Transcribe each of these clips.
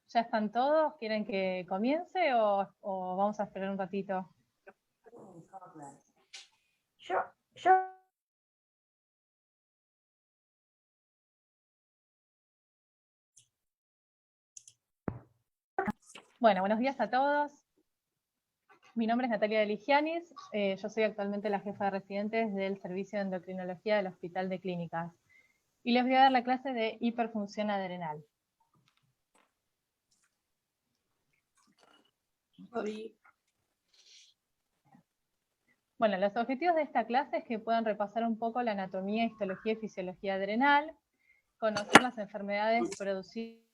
¿Ya están todos? ¿Quieren que comience o vamos a esperar un ratito? Yo. Bueno, buenos días a todos. Mi nombre es Natalia de Ligianis. Yo soy actualmente la jefa de residentes del Servicio de Endocrinología del Hospital de Clínicas. Y les voy a dar la clase de hiperfunción adrenal. Bueno, los objetivos de esta clase es que puedan repasar un poco la anatomía, histología y fisiología adrenal, conocer las enfermedades producidas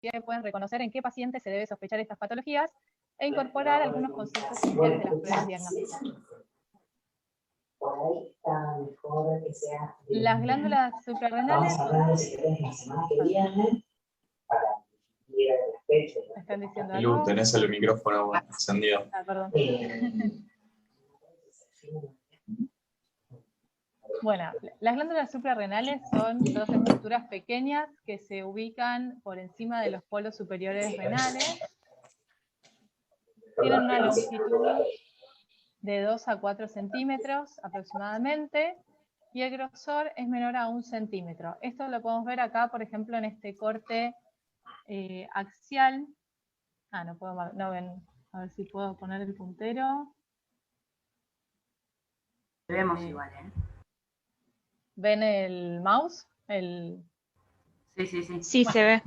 que pueden reconocer en qué paciente se debe sospechar estas patologías e incorporar algunos conceptos esenciales de las pruebas diagnósticas. Por ahí está mejor que sea. Las glándulas suprarrenales. Vamos a hablar de secretos la semana que viene para ir al despecho. ¿Están diciendo Lu, algo? tenés el micrófono encendido. Ah, perdón. Bueno, las glándulas suprarrenales son dos estructuras pequeñas que se ubican por encima de los polos superiores renales. Tienen una longitud de 2 a 4 centímetros aproximadamente y el grosor es menor a 1 centímetro. Esto lo podemos ver acá, por ejemplo, en este corte axial. No ven. A ver si puedo poner el puntero. Vemos igual, ¿eh? ¿Ven el mouse? Sí. Sí, se ve.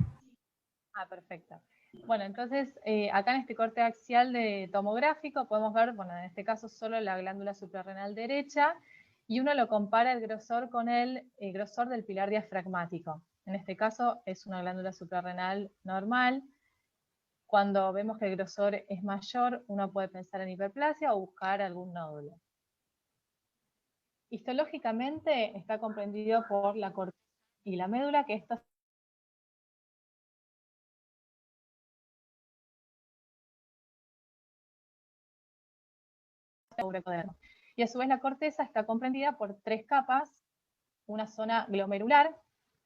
Ah, perfecto. Bueno, entonces acá en este corte axial de tomográfico podemos ver, bueno, en este caso solo la glándula suprarrenal derecha, y uno lo compara el grosor con el grosor del pilar diafragmático. En este caso es una glándula suprarrenal normal. Cuando vemos que el grosor es mayor, uno puede pensar en hiperplasia o buscar algún nódulo. Histológicamente está comprendido por la corteza y la médula, que estos y a su vez la corteza está comprendida por 3 capas, una zona glomerular,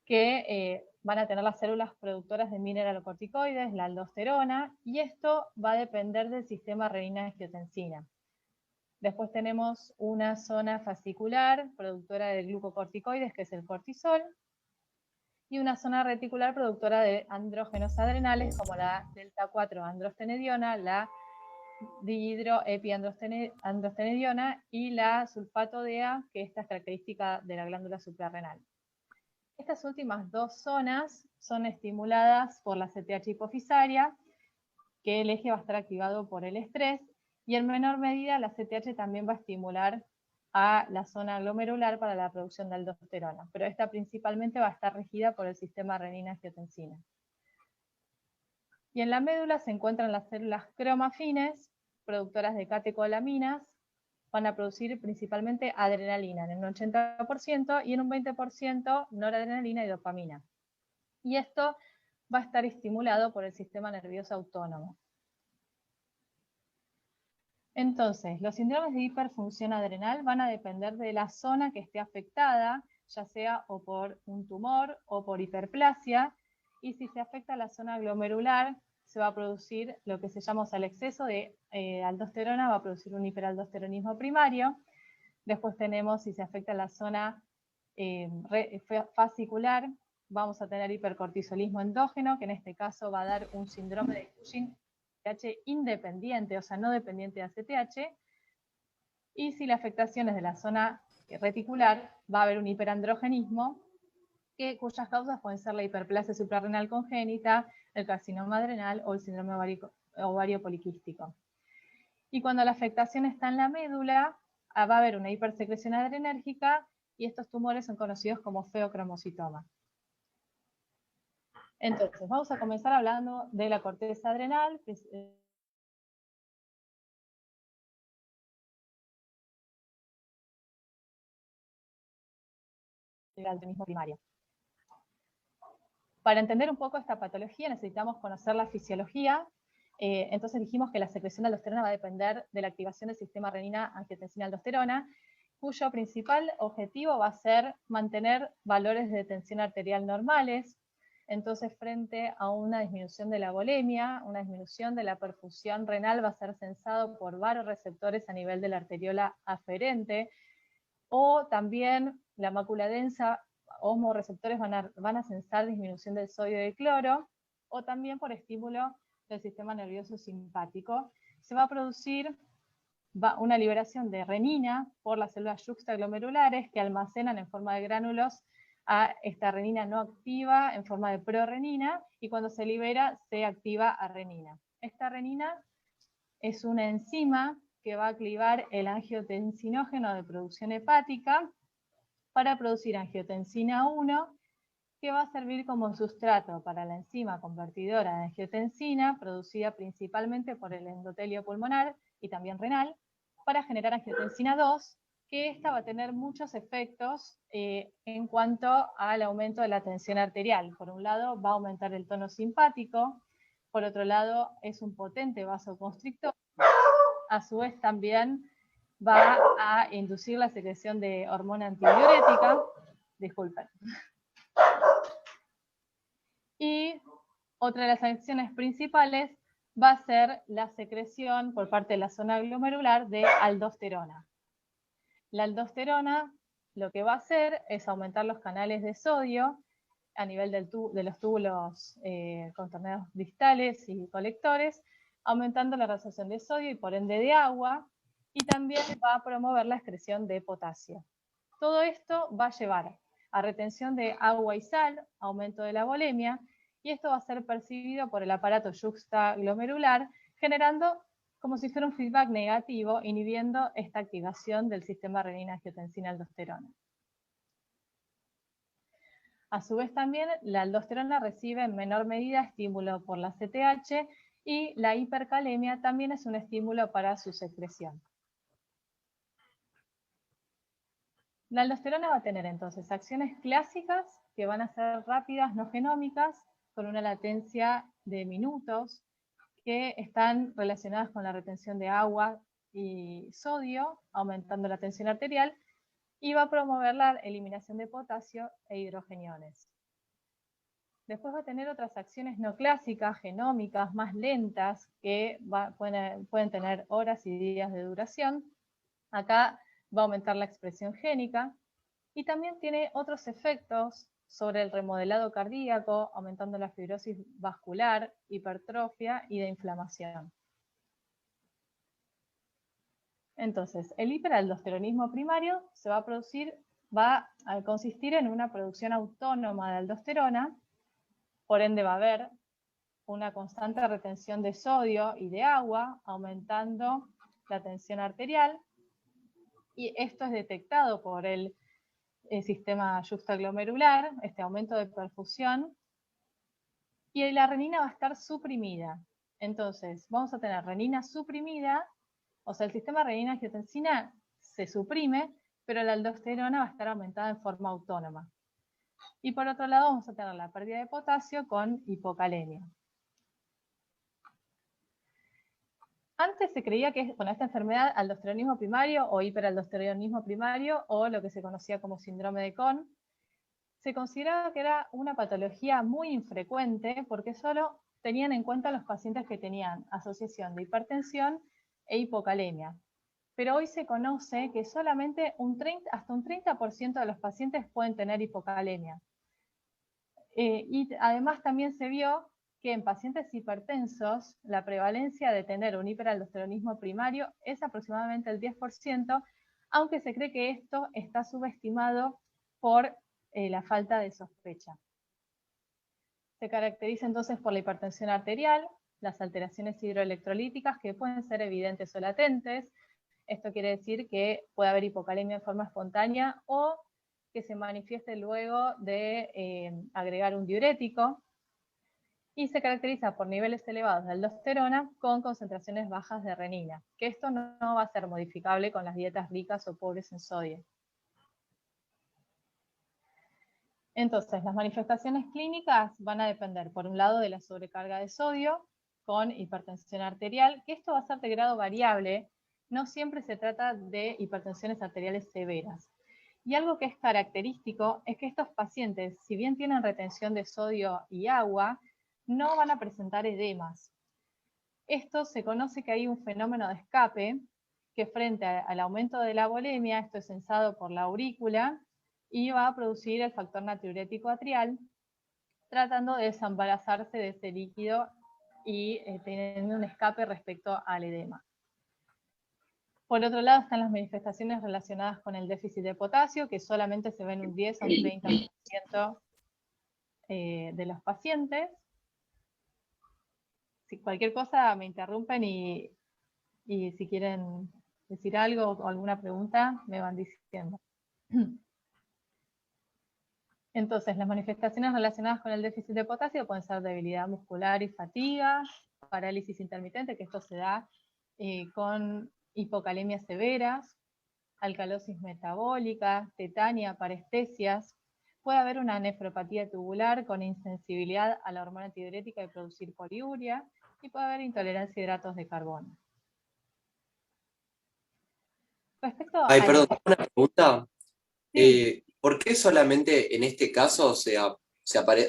que van a tener las células productoras de mineralocorticoides, la aldosterona, y esto va a depender del sistema renina-angiotensina. Después tenemos una zona fascicular, productora de glucocorticoides, que es el cortisol, y una zona reticular productora de andrógenos adrenales, como la delta 4 androstenediona, la dihidroepiandrostenediona y la sulfato DEA, que esta es característica de la glándula suprarrenal. Estas últimas dos zonas son estimuladas por la CTH hipofisaria, que el eje va a estar activado por el estrés, y en menor medida la CTH también va a estimular a la zona glomerular para la producción de aldosterona, pero esta principalmente va a estar regida por el sistema renina-angiotensina. Y en la médula se encuentran las células cromafines, productoras de catecolaminas, van a producir principalmente adrenalina en un 80% y en un 20% noradrenalina y dopamina. Y esto va a estar estimulado por el sistema nervioso autónomo. Entonces, los síndromes de hiperfunción adrenal van a depender de la zona que esté afectada, ya sea o por un tumor o por hiperplasia, y si se afecta la zona glomerular, se va a producir lo que se llama, o sea, el exceso de aldosterona va a producir un hiperaldosteronismo primario. Después tenemos, si se afecta la zona fascicular, vamos a tener hipercortisolismo endógeno, que en este caso va a dar un síndrome de Cushing ACTH independiente, o sea, no dependiente de ACTH, y si la afectación es de la zona reticular, va a haber un hiperandrogenismo, cuyas causas pueden ser la hiperplasia suprarrenal congénita, el carcinoma adrenal o el síndrome ovario poliquístico. Y cuando la afectación está en la médula, va a haber una hipersecreción adrenérgica, y estos tumores son conocidos como feocromocitoma. Entonces, vamos a comenzar hablando de la corteza adrenal, que es el aldosteronismo primario. Para entender un poco esta patología necesitamos conocer la fisiología. Entonces dijimos que la secreción de aldosterona va a depender de la activación del sistema renina-angiotensina-aldosterona, cuyo principal objetivo va a ser mantener valores de tensión arterial normales. Entonces, frente a una disminución de la volemia, una disminución de la perfusión renal va a ser sensado por vasoreceptores a nivel de la arteriola aferente, o también la mácula densa, osmoreceptores van a sensar disminución del sodio y del cloro, o también por estímulo del sistema nervioso simpático. Se va a producir una liberación de renina por las células juxtaglomerulares que almacenan en forma de gránulos a esta renina no activa en forma de prorenina, y cuando se libera se activa a renina. Esta renina es una enzima que va a activar el angiotensinógeno de producción hepática para producir angiotensina 1, que va a servir como sustrato para la enzima convertidora de angiotensina, producida principalmente por el endotelio pulmonar y también renal, para generar angiotensina 2, que esta va a tener muchos efectos en cuanto al aumento de la tensión arterial. Por un lado, va a aumentar el tono simpático, por otro lado, es un potente vasoconstrictor, a su vez también va a inducir la secreción de hormona antidiurética, disculpen. Y otra de las acciones principales va a ser la secreción por parte de la zona glomerular de aldosterona. La aldosterona lo que va a hacer es aumentar los canales de sodio a nivel de los túbulos contorneados distales y colectores, aumentando la reabsorción de sodio y por ende de agua, y también va a promover la excreción de potasio. Todo esto va a llevar a retención de agua y sal, aumento de la volemia, y esto va a ser percibido por el aparato juxtaglomerular, generando como si fuera un feedback negativo, inhibiendo esta activación del sistema renina-angiotensina-aldosterona. A su vez también la aldosterona recibe en menor medida estímulo por la CTH, y la hipercalemia también es un estímulo para su secreción. La aldosterona va a tener entonces acciones clásicas que van a ser rápidas, no genómicas, con una latencia de minutos, que están relacionadas con la retención de agua y sodio, aumentando la tensión arterial, y va a promover la eliminación de potasio e hidrogeniones. Después va a tener otras acciones no clásicas, genómicas, más lentas, que pueden tener horas y días de duración. Acá va a aumentar la expresión génica, y también tiene otros efectos sobre el remodelado cardíaco, aumentando la fibrosis vascular, hipertrofia y de inflamación. Entonces, el hiperaldosteronismo primario va a consistir en una producción autónoma de aldosterona, por ende va a haber una constante retención de sodio y de agua, aumentando la tensión arterial, y esto es detectado por el sistema juxtaglomerular, este aumento de perfusión, y la renina va a estar suprimida. Entonces, vamos a tener renina suprimida, o sea, el sistema renina-angiotensina se suprime, pero la aldosterona va a estar aumentada en forma autónoma. Y por otro lado, vamos a tener la pérdida de potasio con hipocalemia. Antes se creía que esta enfermedad, aldosteronismo primario o hiperaldosteronismo primario, o lo que se conocía como síndrome de Cohn, se consideraba que era una patología muy infrecuente porque solo tenían en cuenta los pacientes que tenían asociación de hipertensión e hipocalemia. Pero hoy se conoce que solamente hasta un 30% de los pacientes pueden tener hipocalemia. Y además también se vio que en pacientes hipertensos la prevalencia de tener un hiperaldosteronismo primario es aproximadamente el 10%, aunque se cree que esto está subestimado por la falta de sospecha. Se caracteriza entonces por la hipertensión arterial, las alteraciones hidroelectrolíticas que pueden ser evidentes o latentes. Esto quiere decir que puede haber hipocalemia en forma espontánea o que se manifieste luego de agregar un diurético, y se caracteriza por niveles elevados de aldosterona con concentraciones bajas de renina, que esto no va a ser modificable con las dietas ricas o pobres en sodio. Entonces, las manifestaciones clínicas van a depender, por un lado, de la sobrecarga de sodio con hipertensión arterial, que esto va a ser de grado variable, no siempre se trata de hipertensiones arteriales severas. Y algo que es característico es que estos pacientes, si bien tienen retención de sodio y agua, no van a presentar edemas. Esto se conoce que hay un fenómeno de escape que frente al aumento de la volemia, esto es sensado por la aurícula, y va a producir el factor natriurético atrial, tratando de desembarazarse de ese líquido y teniendo un escape respecto al edema. Por otro lado están las manifestaciones relacionadas con el déficit de potasio, que solamente se ven un 10 a un 30% de los pacientes. Si cualquier cosa me interrumpen y si quieren decir algo o alguna pregunta, me van diciendo. Entonces, las manifestaciones relacionadas con el déficit de potasio pueden ser debilidad muscular y fatiga, parálisis intermitente, que esto se da con hipocalemias severas, alcalosis metabólica, tetania, parestesias. Puede haber una nefropatía tubular con insensibilidad a la hormona antidiurética y producir poliuria, y puede haber intolerancia a hidratos de carbono. Respecto Ay, a perdón, una pregunta. sí, ¿Por qué solamente en este caso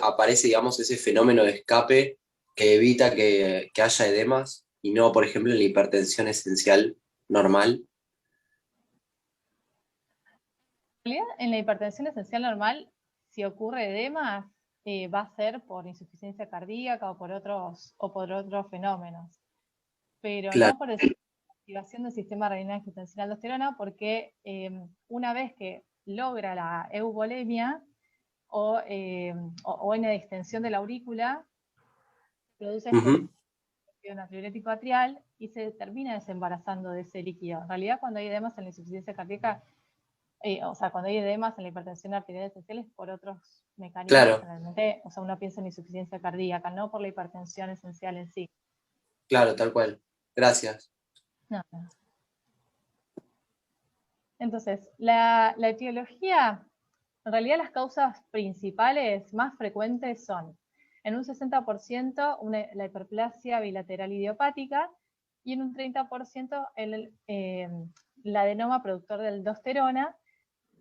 aparece, digamos, ese fenómeno de escape que evita que haya edemas y no, por ejemplo, en la hipertensión esencial normal? en realidad, en la hipertensión esencial normal, si ocurre edema, va a ser por insuficiencia cardíaca o por otros fenómenos, pero Claro. no por activación del sistema renina angiotensina aldosterona, porque una vez que logra la euvolemia o en la extensión de la aurícula, produce este Ujú. líquido natriurético atrial y se termina desembarazando de ese líquido. En realidad, cuando hay edemas en la insuficiencia cardíaca, cuando hay edemas en la hipertensión arterial esencial es por otros mecanismos, Claro, generalmente, uno piensa en insuficiencia cardíaca, no por la hipertensión esencial en sí. claro, tal cual. Gracias. No, no. Entonces, la etiología, en realidad las causas principales más frecuentes son, en un 60% la hiperplasia bilateral idiopática y en un 30% el adenoma productor de aldosterona,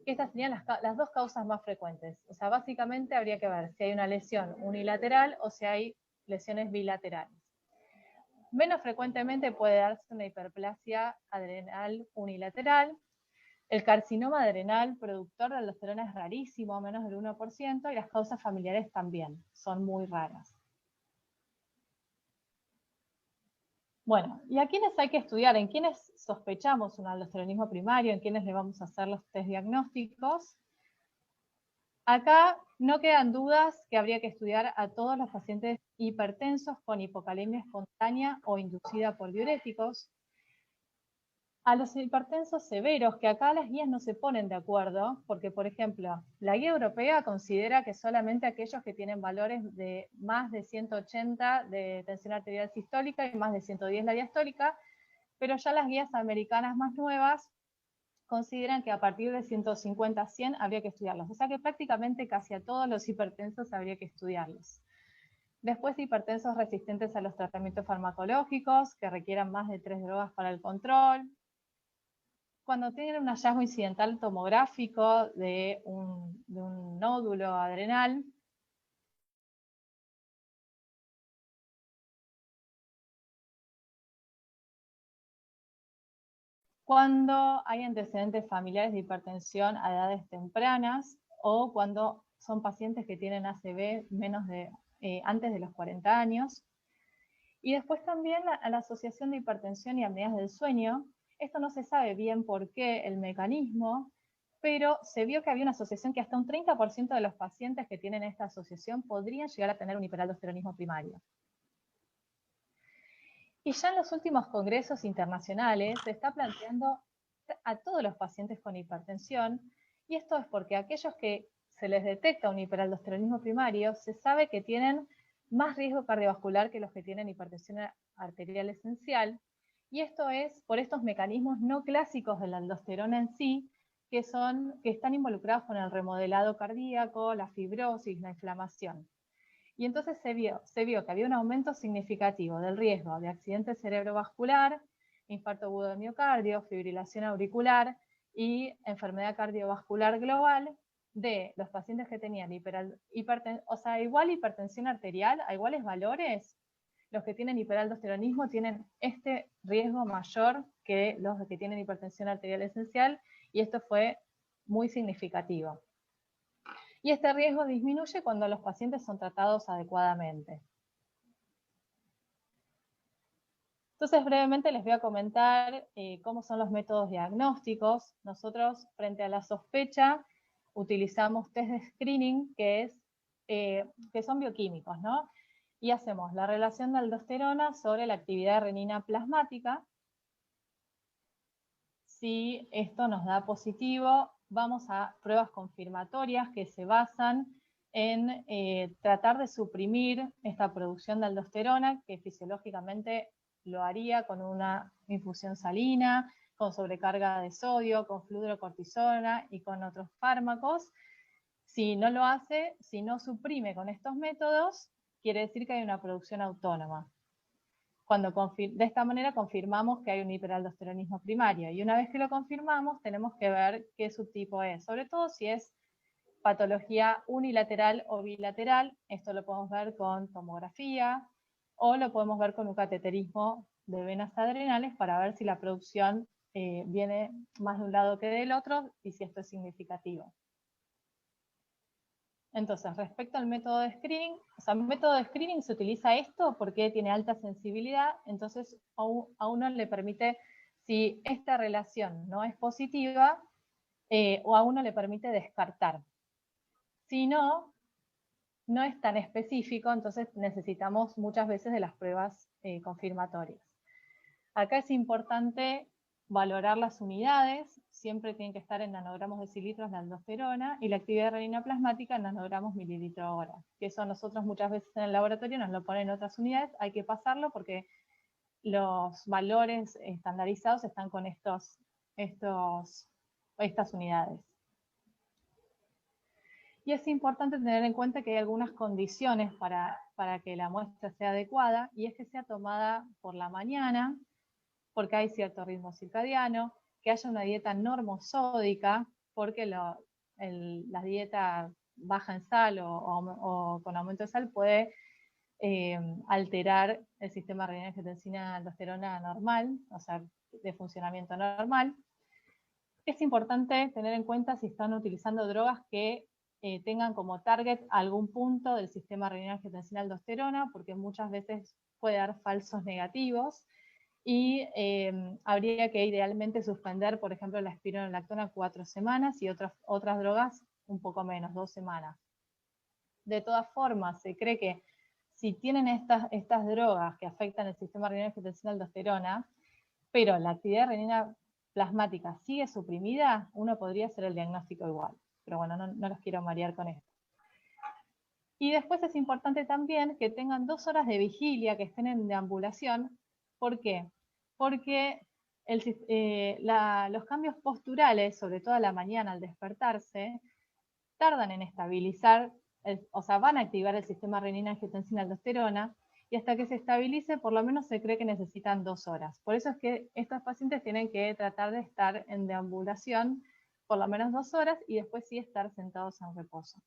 que estas serían las dos causas más frecuentes. O sea, básicamente habría que ver si hay una lesión unilateral o si hay lesiones bilaterales. Menos frecuentemente puede darse una hiperplasia adrenal unilateral. El carcinoma adrenal productor de aldosterona es rarísimo, menos del 1%, y las causas familiares también son muy raras. Bueno, ¿y a quiénes hay que estudiar? ¿En quiénes sospechamos un aldosteronismo primario? ¿En quiénes le vamos a hacer los test diagnósticos? Acá no quedan dudas que habría que estudiar a todos los pacientes hipertensos con hipocalemia espontánea o inducida por diuréticos. A los hipertensos severos, que acá las guías no se ponen de acuerdo, porque, por ejemplo, la guía europea considera que solamente aquellos que tienen valores de más de 180 de tensión arterial sistólica y más de 110 la diastólica, pero ya las guías americanas más nuevas consideran que a partir de 150 a 100 habría que estudiarlos. O sea que prácticamente casi a todos los hipertensos habría que estudiarlos. Después, hipertensos resistentes a los tratamientos farmacológicos, que requieran más de 3 drogas para el control. Cuando tienen un hallazgo incidental tomográfico de un nódulo adrenal, cuando hay antecedentes familiares de hipertensión a edades tempranas o cuando son pacientes que tienen ACV antes de los 40 años. Y después también a la asociación de hipertensión y apneas del sueño. Esto no se sabe bien por qué el mecanismo, pero se vio que había una asociación que hasta un 30% de los pacientes que tienen esta asociación podrían llegar a tener un hiperaldosteronismo primario. Y ya en los últimos congresos internacionales se está planteando a todos los pacientes con hipertensión, y esto es porque aquellos que se les detecta un hiperaldosteronismo primario, se sabe que tienen más riesgo cardiovascular que los que tienen hipertensión arterial esencial, y esto es por estos mecanismos no clásicos de la aldosterona en sí, que están involucrados con el remodelado cardíaco, la fibrosis, la inflamación. Y entonces se vio que había un aumento significativo del riesgo de accidente cerebrovascular, infarto agudo de miocardio, fibrilación auricular y enfermedad cardiovascular global de los pacientes que tenían igual hipertensión arterial, a iguales valores, los que tienen hiperaldosteronismo tienen este riesgo mayor que los que tienen hipertensión arterial esencial, y esto fue muy significativo. Y este riesgo disminuye cuando los pacientes son tratados adecuadamente. Entonces, brevemente les voy a comentar cómo son los métodos diagnósticos. Nosotros, frente a la sospecha, utilizamos test de screening, que son bioquímicos, ¿no? Y hacemos la relación de aldosterona sobre la actividad de renina plasmática. Si esto nos da positivo, vamos a pruebas confirmatorias que se basan en tratar de suprimir esta producción de aldosterona, que fisiológicamente lo haría con una infusión salina, con sobrecarga de sodio, con fludrocortisona y con otros fármacos. Si no lo hace, si no suprime con estos métodos, quiere decir que hay una producción autónoma. De esta manera confirmamos que hay un hiperaldosteronismo primario, y una vez que lo confirmamos tenemos que ver qué subtipo es, sobre todo si es patología unilateral o bilateral. Esto lo podemos ver con tomografía o lo podemos ver con un cateterismo de venas adrenales para ver si la producción viene más de un lado que del otro y si esto es significativo. Entonces, respecto al método de screening, el método de screening se utiliza esto porque tiene alta sensibilidad, entonces a uno le permite, si esta relación no es positiva, o a uno le permite descartar. Si no, no es tan específico, entonces necesitamos muchas veces de las pruebas confirmatorias. Acá es importante valorar las unidades, siempre tienen que estar en nanogramos decilitros de aldosterona, y la actividad de renina plasmática en nanogramos mililitro hora, que eso nosotros muchas veces en el laboratorio nos lo ponen en otras unidades, hay que pasarlo porque los valores estandarizados están con estas unidades. Y es importante tener en cuenta que hay algunas condiciones para que la muestra sea adecuada, y es que sea tomada por la mañana, porque hay cierto ritmo circadiano, que haya una dieta normosódica, porque la dieta baja en sal o con aumento de sal puede alterar el sistema renina-angiotensina-aldosterona normal, o sea, de funcionamiento normal. Es importante tener en cuenta si están utilizando drogas que tengan como target algún punto del sistema renina-angiotensina-aldosterona, porque muchas veces puede dar falsos negativos, y habría que idealmente suspender, por ejemplo, la espironolactona 4 semanas y otras drogas un poco menos, 2 semanas. De todas formas, se cree que si tienen estas drogas que afectan el sistema renina-angiotensina-aldosterona, pero la actividad renina plasmática sigue suprimida, uno podría hacer el diagnóstico igual. Pero bueno, no los quiero marear con esto. Y después es importante también que tengan 2 horas de vigilia, que estén en deambulación. ¿Por qué? Porque los cambios posturales, sobre todo a la mañana al despertarse, tardan en estabilizar, o sea, van a activar el sistema renina-angiotensina-aldosterona, y hasta que se estabilice, por lo menos se cree que necesitan 2 horas. Por eso es que estos pacientes tienen que tratar de estar en deambulación por lo menos 2 horas, y después sí estar sentados en reposo.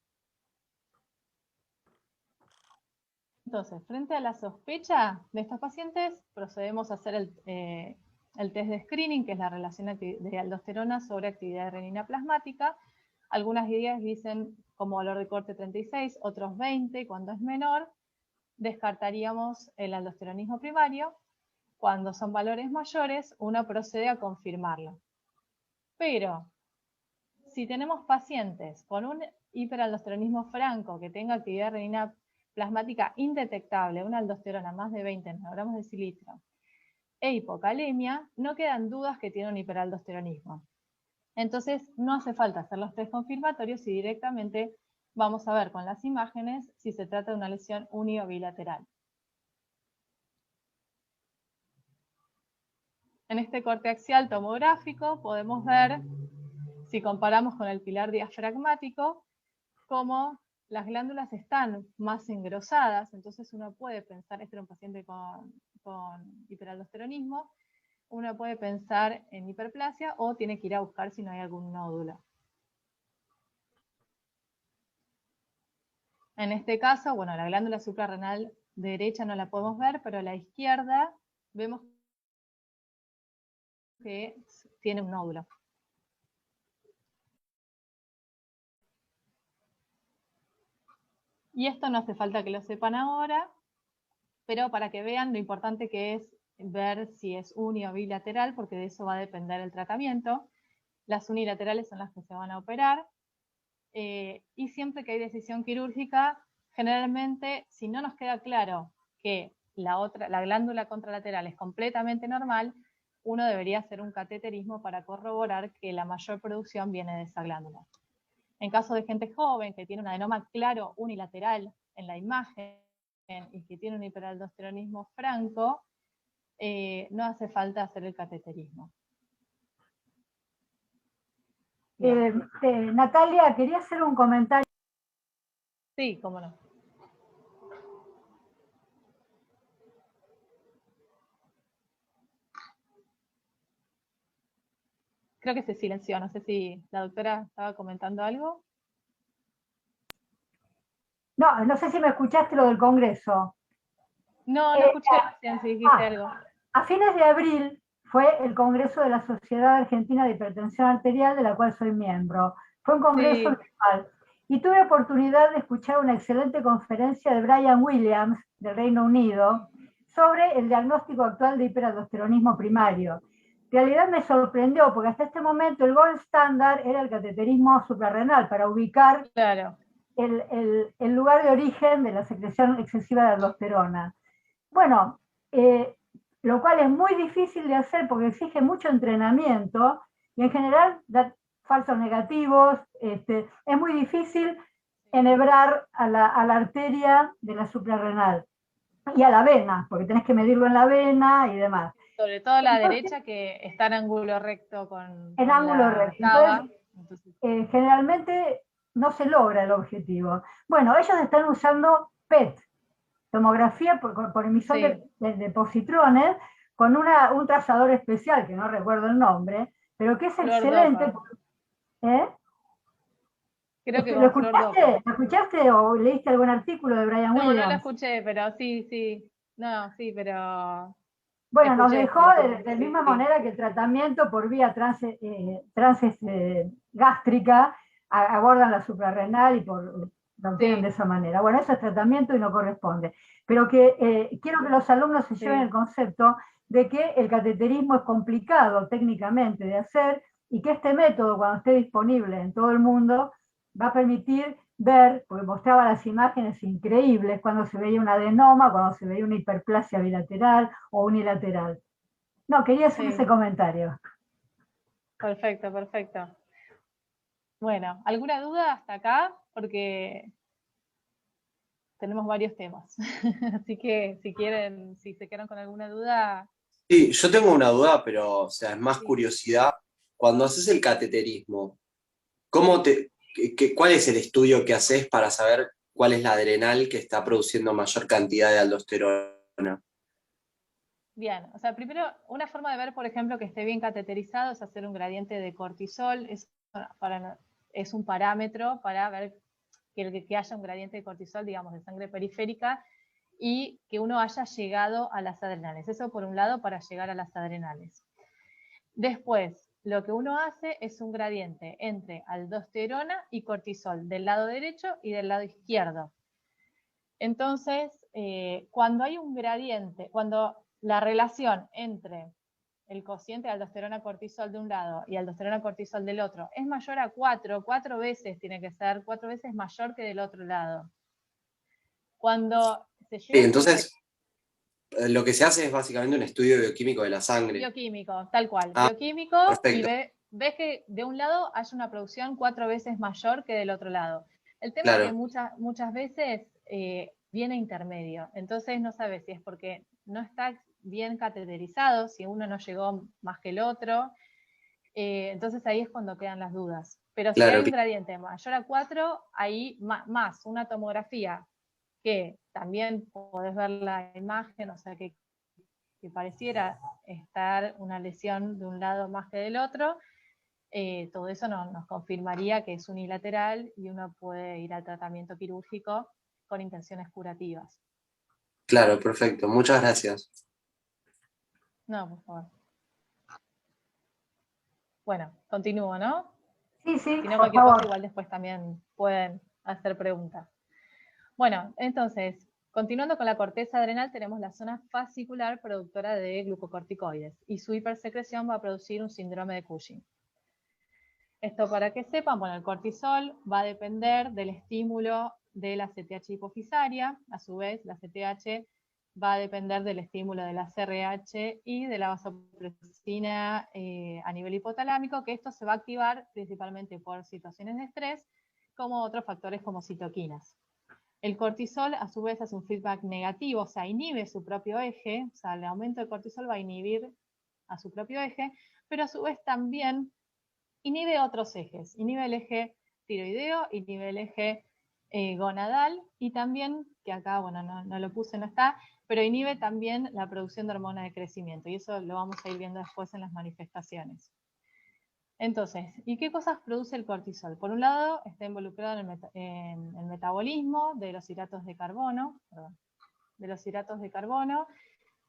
Entonces, frente a la sospecha de estos pacientes, procedemos a hacer el test de screening, que es la relación de aldosterona sobre actividad de renina plasmática. Algunas guías dicen como valor de corte 36, otros 20, cuando es menor descartaríamos el aldosteronismo primario. Cuando son valores mayores, uno procede a confirmarlo. Pero, si tenemos pacientes con un hiperaldosteronismo franco que tenga actividad de renina plasmática indetectable, una aldosterona más de 20 nanogramos de decilitro, e hipocalemia, no quedan dudas que tiene un hiperaldosteronismo. Entonces, no hace falta hacer los test confirmatorios y directamente vamos a ver con las imágenes si se trata de una lesión uni o bilateral. En este corte axial tomográfico podemos ver, si comparamos con el pilar diafragmático, cómo las glándulas están más engrosadas, entonces uno puede pensar, este era un paciente con hiperaldosteronismo, uno puede pensar en hiperplasia o tiene que ir a buscar si no hay algún nódulo. En este caso, bueno, la glándula suprarrenal derecha no la podemos ver, pero la izquierda vemos que tiene un nódulo. Y esto no hace falta que lo sepan ahora, pero para que vean lo importante que es ver si es uni o bilateral, porque de eso va a depender el tratamiento. Las unilaterales son las que se van a operar. Y siempre que hay decisión quirúrgica, generalmente, si no nos queda claro que la glándula contralateral es completamente normal, uno debería hacer un cateterismo para corroborar que la mayor producción viene de esa glándula. En caso de gente joven que tiene un adenoma claro unilateral en la imagen y que tiene un hiperaldosteronismo franco, no hace falta hacer el cateterismo. Natalia, quería hacer un comentario. Sí, cómo no. Creo que se silenció, no sé si la doctora estaba comentando algo. No, no sé si me escuchaste lo del Congreso. No, no escuché recién si dijiste algo. A fines de abril fue el Congreso de la Sociedad Argentina de Hipertensión Arterial, de la cual soy miembro. Fue un congreso virtual. Y tuve oportunidad de escuchar una excelente conferencia de Brian Williams, del Reino Unido, sobre el diagnóstico actual de hiperaldosteronismo primario. En realidad me sorprendió, porque hasta este momento el gold standard era el cateterismo suprarrenal, para ubicar el lugar de origen de la secreción excesiva de aldosterona. Bueno, lo cual es muy difícil de hacer porque exige mucho entrenamiento y en general da falsos negativos. Es muy difícil enhebrar a la arteria de la suprarrenal y a la vena, porque tenés que medirlo en la vena y demás. Sobre todo la derecha, que está en ángulo recto con ángulo recto. Entonces, generalmente no se logra el objetivo. Bueno, ellos están usando PET, tomografía por emisión de positrones, con un trazador especial, que no recuerdo el nombre, pero que es excelente. Creo que ¿Lo escuchaste o leíste algún artículo de Brian Williams? No lo escuché, pero sí. No, sí, pero... Bueno, nos dejó de misma manera que el tratamiento por vía gástrica abordan la suprarrenal y lo obtienen de esa manera. Bueno, eso es tratamiento y no corresponde. Pero que quiero que los alumnos se lleven el concepto de que el cateterismo es complicado técnicamente de hacer y que este método, cuando esté disponible en todo el mundo, va a permitir ver, porque mostraba las imágenes increíbles, cuando se veía un adenoma, cuando se veía una hiperplasia bilateral o unilateral. No, quería hacer ese comentario. Perfecto. Bueno, ¿alguna duda hasta acá? Porque tenemos varios temas. Así que si se quedan con alguna duda... Sí, yo tengo una duda, pero o sea, es más curiosidad. Cuando haces el cateterismo, ¿cuál es el estudio que haces para saber cuál es la adrenal que está produciendo mayor cantidad de aldosterona? Bien, o sea, primero, una forma de ver, por ejemplo, que esté bien cateterizado es hacer un gradiente de cortisol. Es un parámetro para ver que haya un gradiente de cortisol, digamos, de sangre periférica, y que uno haya llegado a las adrenales. Eso por un lado, para llegar a las adrenales. Después, lo que uno hace es un gradiente entre aldosterona y cortisol, del lado derecho y del lado izquierdo. Entonces, cuando hay un gradiente, cuando la relación entre el cociente de aldosterona-cortisol de un lado y aldosterona-cortisol del otro es mayor a 4 veces tiene que ser, 4 veces mayor que del otro lado. Cuando se llega... Sí, entonces, lo que se hace es básicamente un estudio bioquímico de la sangre. Bioquímico, tal cual. Bioquímico, perfecto. Y ves que de un lado hay una producción 4 veces mayor que del otro lado. El tema es que muchas veces viene intermedio, entonces no sabes si es porque no está bien cateterizado, si uno no llegó más que el otro, entonces ahí es cuando quedan las dudas. Pero si hay un gradiente mayor a 4, ahí más una tomografía, que también podés ver la imagen, o sea que que pareciera estar una lesión de un lado más que del otro, todo eso nos confirmaría que es unilateral y uno puede ir al tratamiento quirúrgico con intenciones curativas. Claro, perfecto. Muchas gracias. No, por favor. Bueno, continúo, ¿no? Sí, sí, Si no, por cualquier favor. cosa igual después también pueden hacer preguntas. Bueno, entonces, continuando con la corteza adrenal, tenemos la zona fascicular productora de glucocorticoides y su hipersecreción va a producir un síndrome de Cushing. Esto para que sepan, bueno, el cortisol va a depender del estímulo de la CTH hipofisaria, a su vez la CTH va a depender del estímulo de la CRH y de la vasopresina a nivel hipotalámico, que esto se va a activar principalmente por situaciones de estrés, como otros factores como citoquinas. El cortisol a su vez hace un feedback negativo, o sea, inhibe su propio eje, o sea, el aumento del cortisol va a inhibir a su propio eje, pero a su vez también inhibe otros ejes, inhibe el eje tiroideo, inhibe el eje gonadal y también, que acá, bueno, no lo puse, no está, pero inhibe también la producción de hormona de crecimiento y eso lo vamos a ir viendo después en las manifestaciones. Entonces, ¿y qué cosas produce el cortisol? Por un lado, está involucrado en el metabolismo de los hidratos de carbono,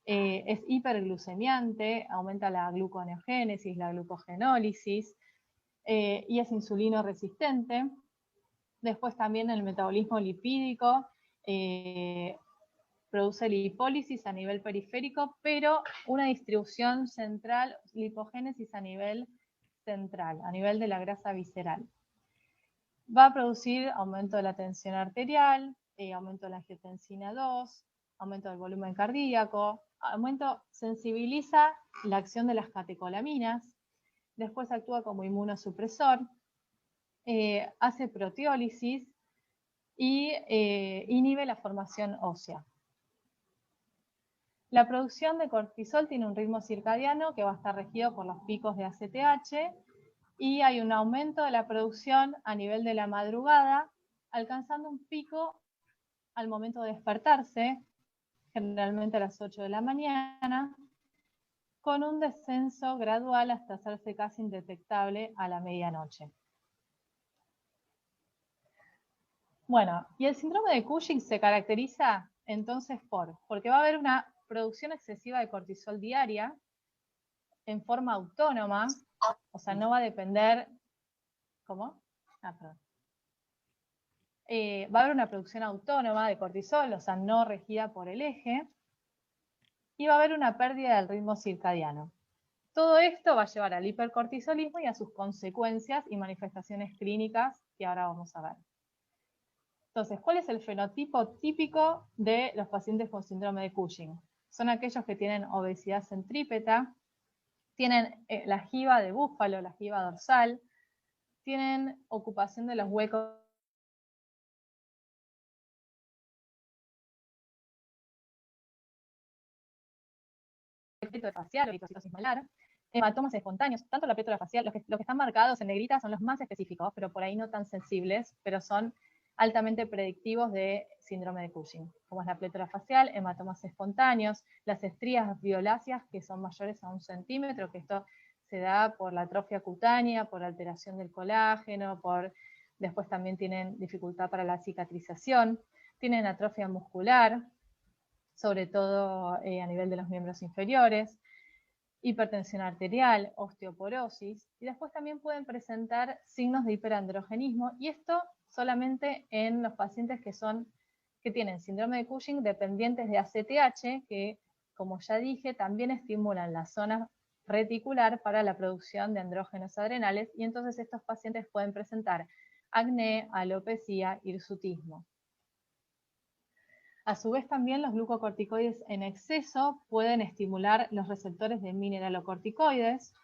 es hiperglucemiante, aumenta la gluconeogénesis, la glucogenólisis, y es insulino resistente. Después también el metabolismo lipídico produce lipólisis a nivel periférico, pero una distribución central, lipogénesis a nivel central, a nivel de la grasa visceral. Va a producir aumento de la tensión arterial, aumento de la angiotensina 2, aumento del volumen cardíaco, sensibiliza la acción de las catecolaminas, después actúa como inmunosupresor, hace proteólisis y inhibe la formación ósea. La producción de cortisol tiene un ritmo circadiano que va a estar regido por los picos de ACTH y hay un aumento de la producción a nivel de la madrugada, alcanzando un pico al momento de despertarse, generalmente a las 8 de la mañana, con un descenso gradual hasta hacerse casi indetectable a la medianoche. Bueno, y el síndrome de Cushing se caracteriza entonces porque va a haber una producción excesiva de cortisol diaria en forma autónoma, o sea, no va a depender, ¿cómo? Perdón. Va a haber una producción autónoma de cortisol, o sea, no regida por el eje, y va a haber una pérdida del ritmo circadiano. Todo esto va a llevar al hipercortisolismo y a sus consecuencias y manifestaciones clínicas que ahora vamos a ver. Entonces, ¿cuál es el fenotipo típico de los pacientes con síndrome de Cushing? Son aquellos que tienen obesidad centrípeta, tienen la jiba de búfalo, la jiba dorsal, tienen ocupación de los huecos facial, eritrocitosis malar, hematomas espontáneos, tanto la plétora facial, los que están marcados en negrita son los más específicos, pero por ahí no tan sensibles, pero son altamente predictivos de síndrome de Cushing, como es la plétora facial, hematomas espontáneos, las estrías violáceas que son mayores a 1 centímetro, que esto se da por la atrofia cutánea, por alteración del colágeno, después también tienen dificultad para la cicatrización, tienen atrofia muscular, sobre todo a nivel de los miembros inferiores, hipertensión arterial, osteoporosis, y después también pueden presentar signos de hiperandrogenismo, y esto solamente en los pacientes que tienen síndrome de Cushing dependientes de ACTH, que, como ya dije, también estimulan la zona reticular para la producción de andrógenos adrenales, y entonces estos pacientes pueden presentar acné, alopecia, hirsutismo. A su vez también los glucocorticoides en exceso pueden estimular los receptores de mineralocorticoides,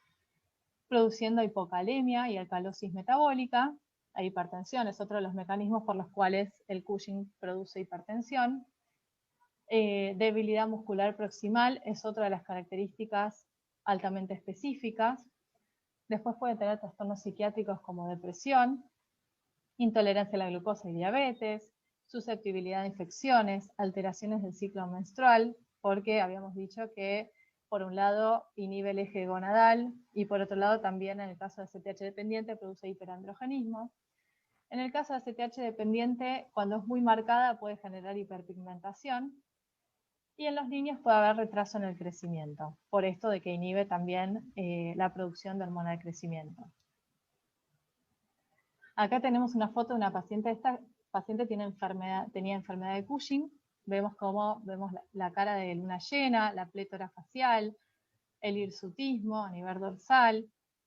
produciendo hipocalemia y alcalosis metabólica. La hipertensión es otro de los mecanismos por los cuales el Cushing produce hipertensión. Debilidad muscular proximal es otra de las características altamente específicas. Después puede tener trastornos psiquiátricos como depresión, intolerancia a la glucosa y diabetes, susceptibilidad a infecciones, alteraciones del ciclo menstrual, porque habíamos dicho que por un lado inhibe el eje gonadal y por otro lado también en el caso de ACTH dependiente produce hiperandrogenismo. En el caso de ACTH dependiente, cuando es muy marcada puede generar hiperpigmentación y en los niños puede haber retraso en el crecimiento, por esto de que inhibe también la producción de hormona de crecimiento. Acá tenemos una foto de una paciente. Esta paciente tenía enfermedad de Cushing. Vemos la cara de luna llena, la plétora facial, el hirsutismo a nivel dorsal,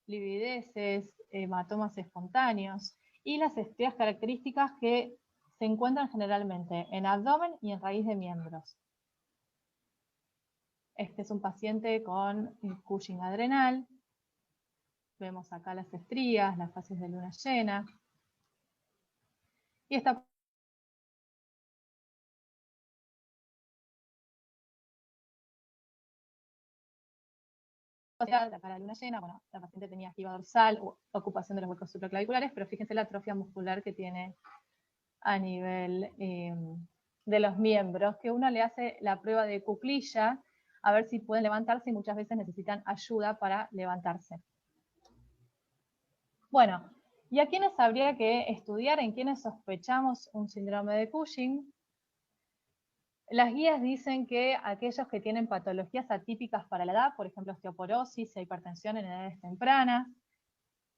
livideces, hematomas espontáneos y las estrías características que se encuentran generalmente en abdomen y en raíz de miembros. Este es un paciente con Cushing adrenal. Vemos acá las estrías, las fases de luna llena. Y esta la cara de luna llena, bueno, la paciente tenía giba dorsal o ocupación de los huecos supraclaviculares, pero fíjense la atrofia muscular que tiene a nivel de los miembros, que uno le hace la prueba de cuclilla a ver si pueden levantarse y muchas veces necesitan ayuda para levantarse. Bueno, ¿y a quiénes habría que estudiar? ¿En quiénes sospechamos un síndrome de Cushing? Las guías dicen que aquellos que tienen patologías atípicas para la edad, por ejemplo osteoporosis e hipertensión en edades tempranas,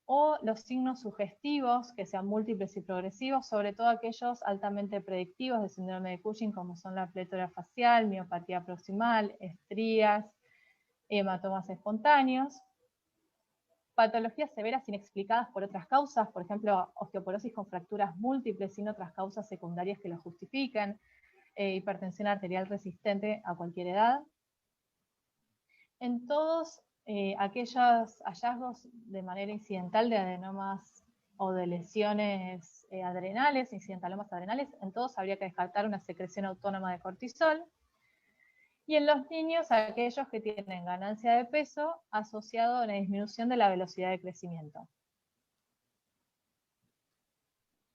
o los signos sugestivos que sean múltiples y progresivos, sobre todo aquellos altamente predictivos de síndrome de Cushing, como son la plétora facial, miopatía proximal, estrías, hematomas espontáneos, patologías severas inexplicadas por otras causas, por ejemplo, osteoporosis con fracturas múltiples sin otras causas secundarias que lo justifiquen, hipertensión arterial resistente a cualquier edad. En todos aquellos hallazgos de manera incidental de adenomas o de lesiones adrenales, incidentalomas adrenales, en todos habría que descartar una secreción autónoma de cortisol. Y en los niños, aquellos que tienen ganancia de peso asociado a una disminución de la velocidad de crecimiento.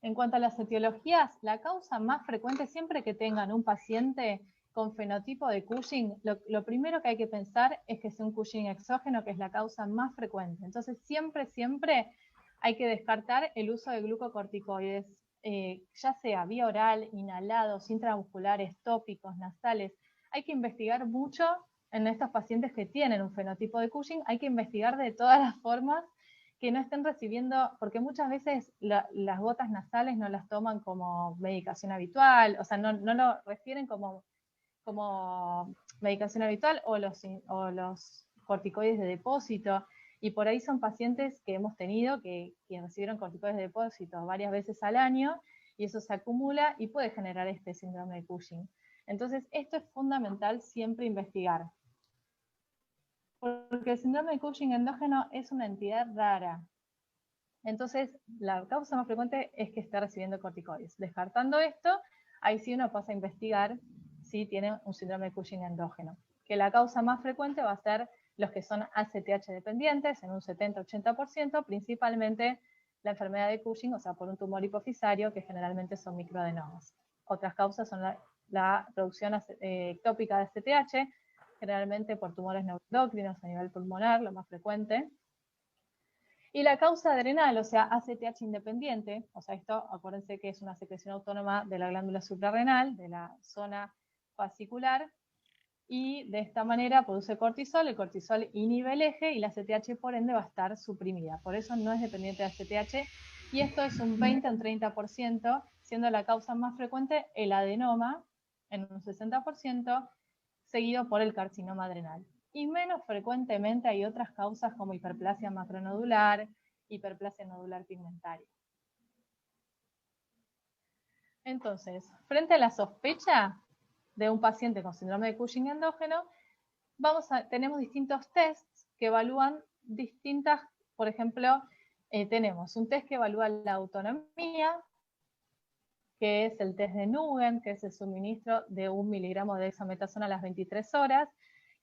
En cuanto a las etiologías, la causa más frecuente siempre que tengan un paciente con fenotipo de Cushing, lo primero que hay que pensar es que es un Cushing exógeno, que es la causa más frecuente. Entonces siempre hay que descartar el uso de glucocorticoides, ya sea vía oral, inhalados, intramusculares, tópicos, nasales. Hay que investigar mucho en estos pacientes que tienen un fenotipo de Cushing, hay que investigar de todas las formas que no estén recibiendo, porque muchas veces las gotas nasales no las toman como medicación habitual, o sea, no lo refieren como medicación habitual o los corticoides de depósito, y por ahí son pacientes que hemos tenido que recibieron corticoides de depósito varias veces al año, y eso se acumula y puede generar este síndrome de Cushing. Entonces, esto es fundamental siempre investigar. Porque el síndrome de Cushing endógeno es una entidad rara. Entonces, la causa más frecuente es que esté recibiendo corticoides. Descartando esto, ahí sí uno pasa a investigar si tiene un síndrome de Cushing endógeno. Que la causa más frecuente va a ser los que son ACTH dependientes, en un 70-80%, principalmente la enfermedad de Cushing, o sea, por un tumor hipofisario, que generalmente son microadenomas. Otras causas son la producción ectópica de ACTH, generalmente por tumores neuroendocrinos a nivel pulmonar, lo más frecuente. Y la causa adrenal, o sea, ACTH independiente, o sea, esto, acuérdense que es una secreción autónoma de la glándula suprarrenal, de la zona fascicular, y de esta manera produce cortisol, el cortisol inhibe el eje y la ACTH por ende va a estar suprimida, por eso no es dependiente de ACTH, y esto es un 20 o un 30%, siendo la causa más frecuente el adenoma, en un 60%, seguido por el carcinoma adrenal. Y menos frecuentemente hay otras causas como hiperplasia macronodular, hiperplasia nodular pigmentaria. Entonces, frente a la sospecha de un paciente con síndrome de Cushing endógeno, tenemos distintos tests que evalúan distintas, por ejemplo, tenemos un test que evalúa la autonomía, que es el test de Nugent, que es el suministro de 1 miligramo de dexametasona a las 23 horas,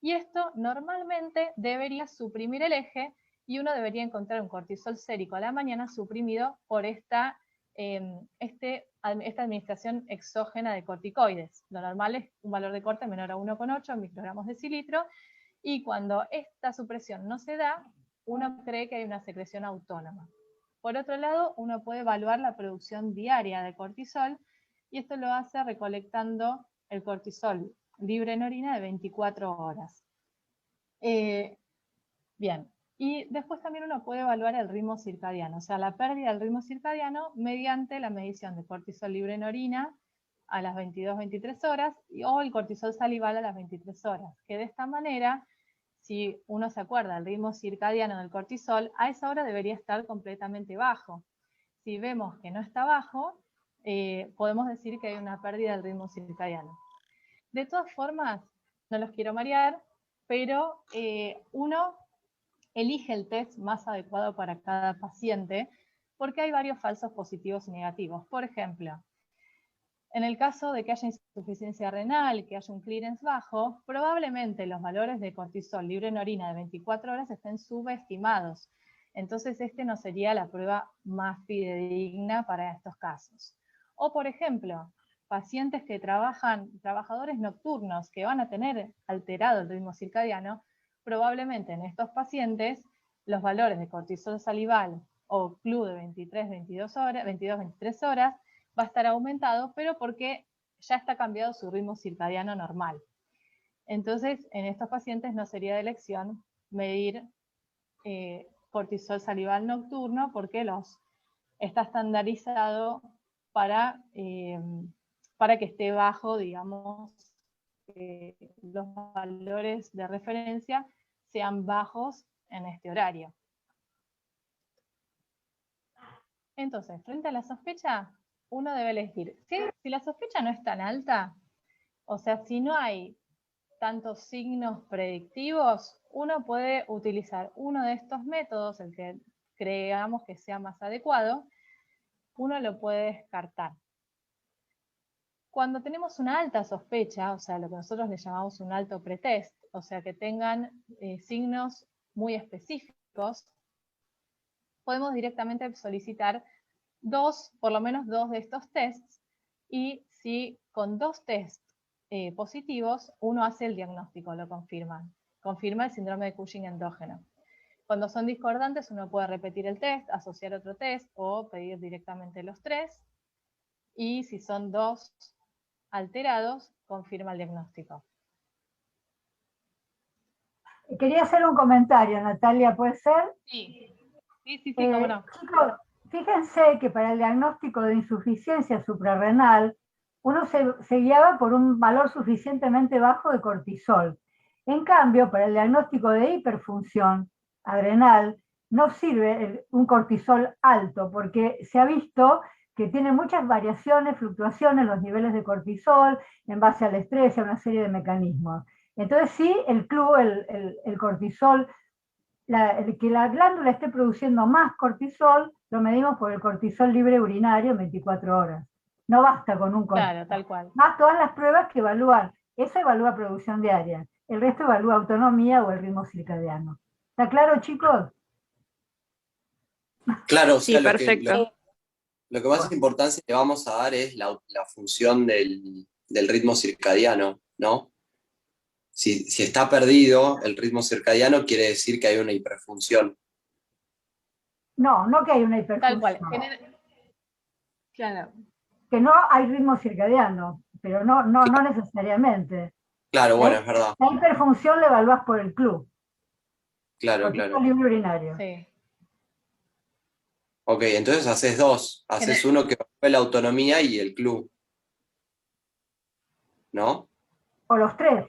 y esto normalmente debería suprimir el eje, y uno debería encontrar un cortisol sérico a la mañana suprimido por esta esta administración exógena de corticoides. Lo normal es un valor de corte menor a 1,8 microgramos decilitro, y cuando esta supresión no se da, uno cree que hay una secreción autónoma. Por otro lado, uno puede evaluar la producción diaria de cortisol, y esto lo hace recolectando el cortisol libre en orina de 24 horas. Bien, y después también uno puede evaluar el ritmo circadiano, o sea, la pérdida del ritmo circadiano mediante la medición de cortisol libre en orina a las 22-23 horas, o el cortisol salival a las 23 horas, que de esta manera, si uno se acuerda del ritmo circadiano del cortisol, a esa hora debería estar completamente bajo. Si vemos que no está bajo, podemos decir que hay una pérdida del ritmo circadiano. De todas formas, no los quiero marear, pero uno elige el test más adecuado para cada paciente, porque hay varios falsos positivos y negativos. Por ejemplo, en el caso de que haya insuficiencia renal, que haya un clearance bajo, probablemente los valores de cortisol libre en orina de 24 horas estén subestimados. Entonces, no sería la prueba más fidedigna para estos casos. O, por ejemplo, pacientes que trabajadores nocturnos, que van a tener alterado el ritmo circadiano, probablemente en estos pacientes los valores de cortisol salival o CLU de 22-23 horas va a estar aumentado, pero porque ya está cambiado su ritmo circadiano normal. Entonces, en estos pacientes no sería de elección medir cortisol salival nocturno, porque está estandarizado para que esté bajo, digamos, los valores de referencia sean bajos en este horario. Entonces, frente a la sospecha, uno debe elegir. Si la sospecha no es tan alta, o sea, si no hay tantos signos predictivos, uno puede utilizar uno de estos métodos, el que creamos que sea más adecuado, uno lo puede descartar. Cuando tenemos una alta sospecha, o sea, lo que nosotros le llamamos un alto pretest, o sea, que tengan signos muy específicos, podemos directamente solicitar por lo menos dos de estos tests, y si con 2 tests positivos, uno hace el diagnóstico, lo confirma el síndrome de Cushing endógeno. Cuando son discordantes, uno puede repetir el test, asociar otro test, o pedir directamente los 3, y si son 2 alterados, confirma el diagnóstico. Quería hacer un comentario, Natalia, ¿puede ser? Sí, cómo no. Chicos, fíjense que para el diagnóstico de insuficiencia suprarrenal, uno se guiaba por un valor suficientemente bajo de cortisol. En cambio, para el diagnóstico de hiperfunción adrenal, no sirve un cortisol alto, porque se ha visto que tiene muchas variaciones, fluctuaciones en los niveles de cortisol en base al estrés y a una serie de mecanismos. Entonces sí, el CLU, el cortisol, que la glándula esté produciendo más cortisol, lo medimos por el cortisol libre urinario en 24 horas. No basta con un cortisol. Claro, tal cual. Más todas las pruebas que evalúan, eso evalúa producción diaria, el resto evalúa autonomía o el ritmo circadiano. ¿Está claro, chicos? Claro, o Sí, sea, perfecto. lo que más importancia le vamos a dar es la función del ritmo circadiano, ¿no? Si está perdido el ritmo circadiano, quiere decir que hay una hiperfunción. No, no que hay una hiperfunción. Tal cual. Claro. Que no hay ritmo circadiano, pero no necesariamente. Claro, bueno, es verdad. La hiperfunción la evalúas por el CLU. Claro, Cortisol claro. libre urinario. Sí. Ok, entonces haces 2. Haces uno que fue la autonomía y el CLU. ¿No? O los 3.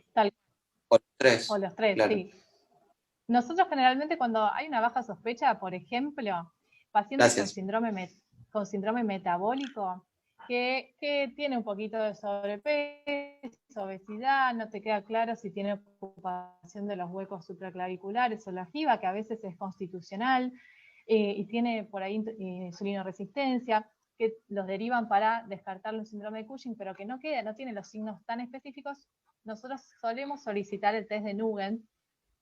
O los 3. O los 3, claro. Sí. Nosotros generalmente cuando hay una baja sospecha, por ejemplo, pacientes con síndrome metabólico, que tiene un poquito de sobrepeso, obesidad, no te queda claro si tiene ocupación de los huecos supraclaviculares o la FIBA, que a veces es constitucional, y tiene por ahí insulinoresistencia, que los derivan para descartarlo en síndrome de Cushing, pero que no tiene los signos tan específicos. Nosotros solemos solicitar el test de Nugent,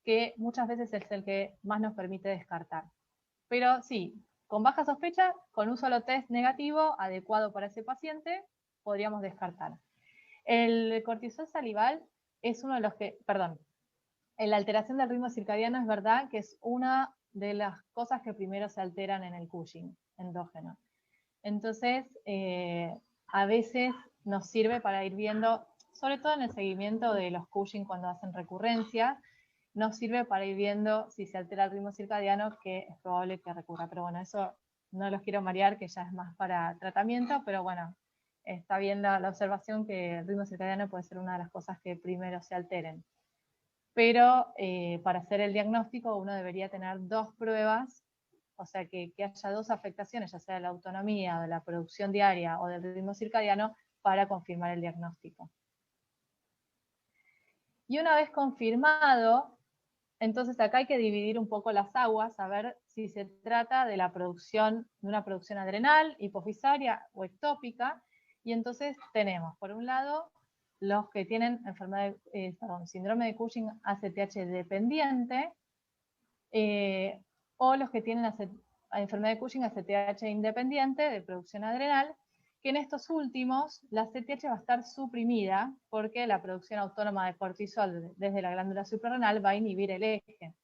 que muchas veces es el que más nos permite descartar. Pero sí, con baja sospecha, con un solo test negativo adecuado para ese paciente, podríamos descartar. El cortisol salival es uno de los que, perdón, la alteración del ritmo circadiano es verdad que es una de las cosas que primero se alteran en el Cushing endógeno. Entonces, a veces nos sirve para ir viendo, sobre todo en el seguimiento de los Cushing cuando hacen recurrencia, nos sirve para ir viendo si se altera el ritmo circadiano, que es probable que recurra. Pero bueno, eso no los quiero marear, que ya es más para tratamiento, pero bueno, está bien la observación que el ritmo circadiano puede ser una de las cosas que primero se alteren. Pero para hacer el diagnóstico uno debería tener 2 pruebas, o sea que haya 2 afectaciones, ya sea de la autonomía, de la producción diaria o del ritmo circadiano, para confirmar el diagnóstico. Y una vez confirmado, entonces acá hay que dividir un poco las aguas, a ver si se trata de una producción adrenal, hipofisaria o ectópica, y entonces tenemos, por un lado, los que tienen síndrome de Cushing ACTH dependiente, o los que tienen enfermedad de Cushing ACTH independiente de producción adrenal, que en estos últimos la ACTH va a estar suprimida porque la producción autónoma de cortisol desde la glándula suprarrenal va a inhibir el eje.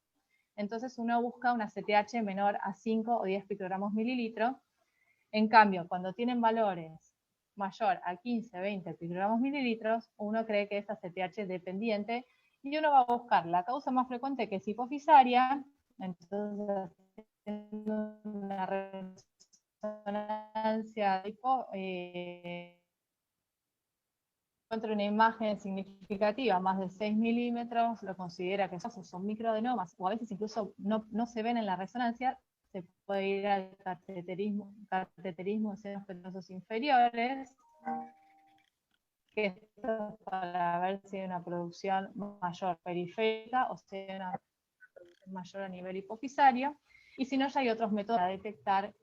Entonces uno busca una ACTH menor a 5 o 10 picogramos mililitro. En cambio, cuando tienen valores mayor a 15, 20 picogramos mililitros, uno cree que es ACTH dependiente y uno va a buscar la causa más frecuente, que es hipofisaria. Entonces, una resonancia encuentra una imagen significativa, más de 6 milímetros, lo considera que son microadenomas, o a veces incluso no se ven en la resonancia, se puede ir al cateterismo en senos penosos inferiores, que esto es para ver si hay una producción mayor periférica o si hay una producción mayor a nivel hipofisario, y si no, ya hay otros métodos para detectar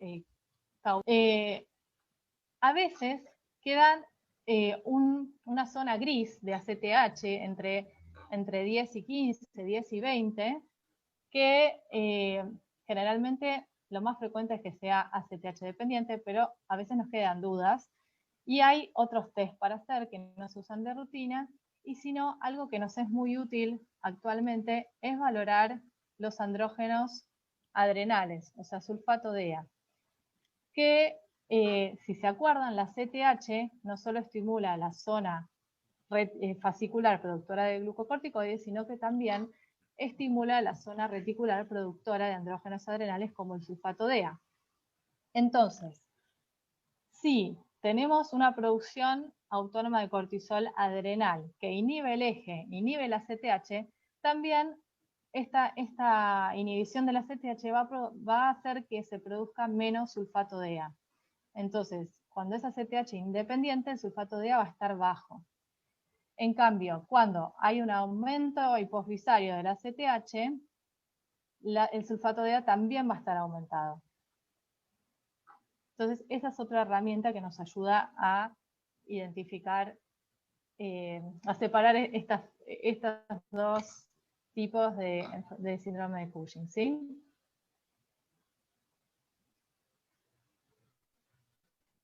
a veces quedan una zona gris de ACTH entre 10 y 15, 10 y 20, que generalmente lo más frecuente es que sea ACTH dependiente, pero a veces nos quedan dudas. Y hay otros test para hacer que no se usan de rutina, y si no, algo que nos es muy útil actualmente es valorar los andrógenos adrenales, o sea, sulfato DEA, que si se acuerdan, la CTH no solo estimula la zona fascicular productora de glucocorticoides, sino que también estimula la zona reticular productora de andrógenos adrenales como el sulfato DEA. Entonces, si tenemos una producción autónoma de cortisol adrenal que inhibe el eje, inhibe la CTH, también esta inhibición de la CTH va a hacer que se produzca menos sulfato DEA. Entonces, cuando es ACTH independiente, el sulfato DEA va a estar bajo. En cambio, cuando hay un aumento hipofisario de la ACTH, el sulfato DEA también va a estar aumentado. Entonces, esa es otra herramienta que nos ayuda a identificar, a separar estos 2 tipos de síndrome de Cushing, ¿sí?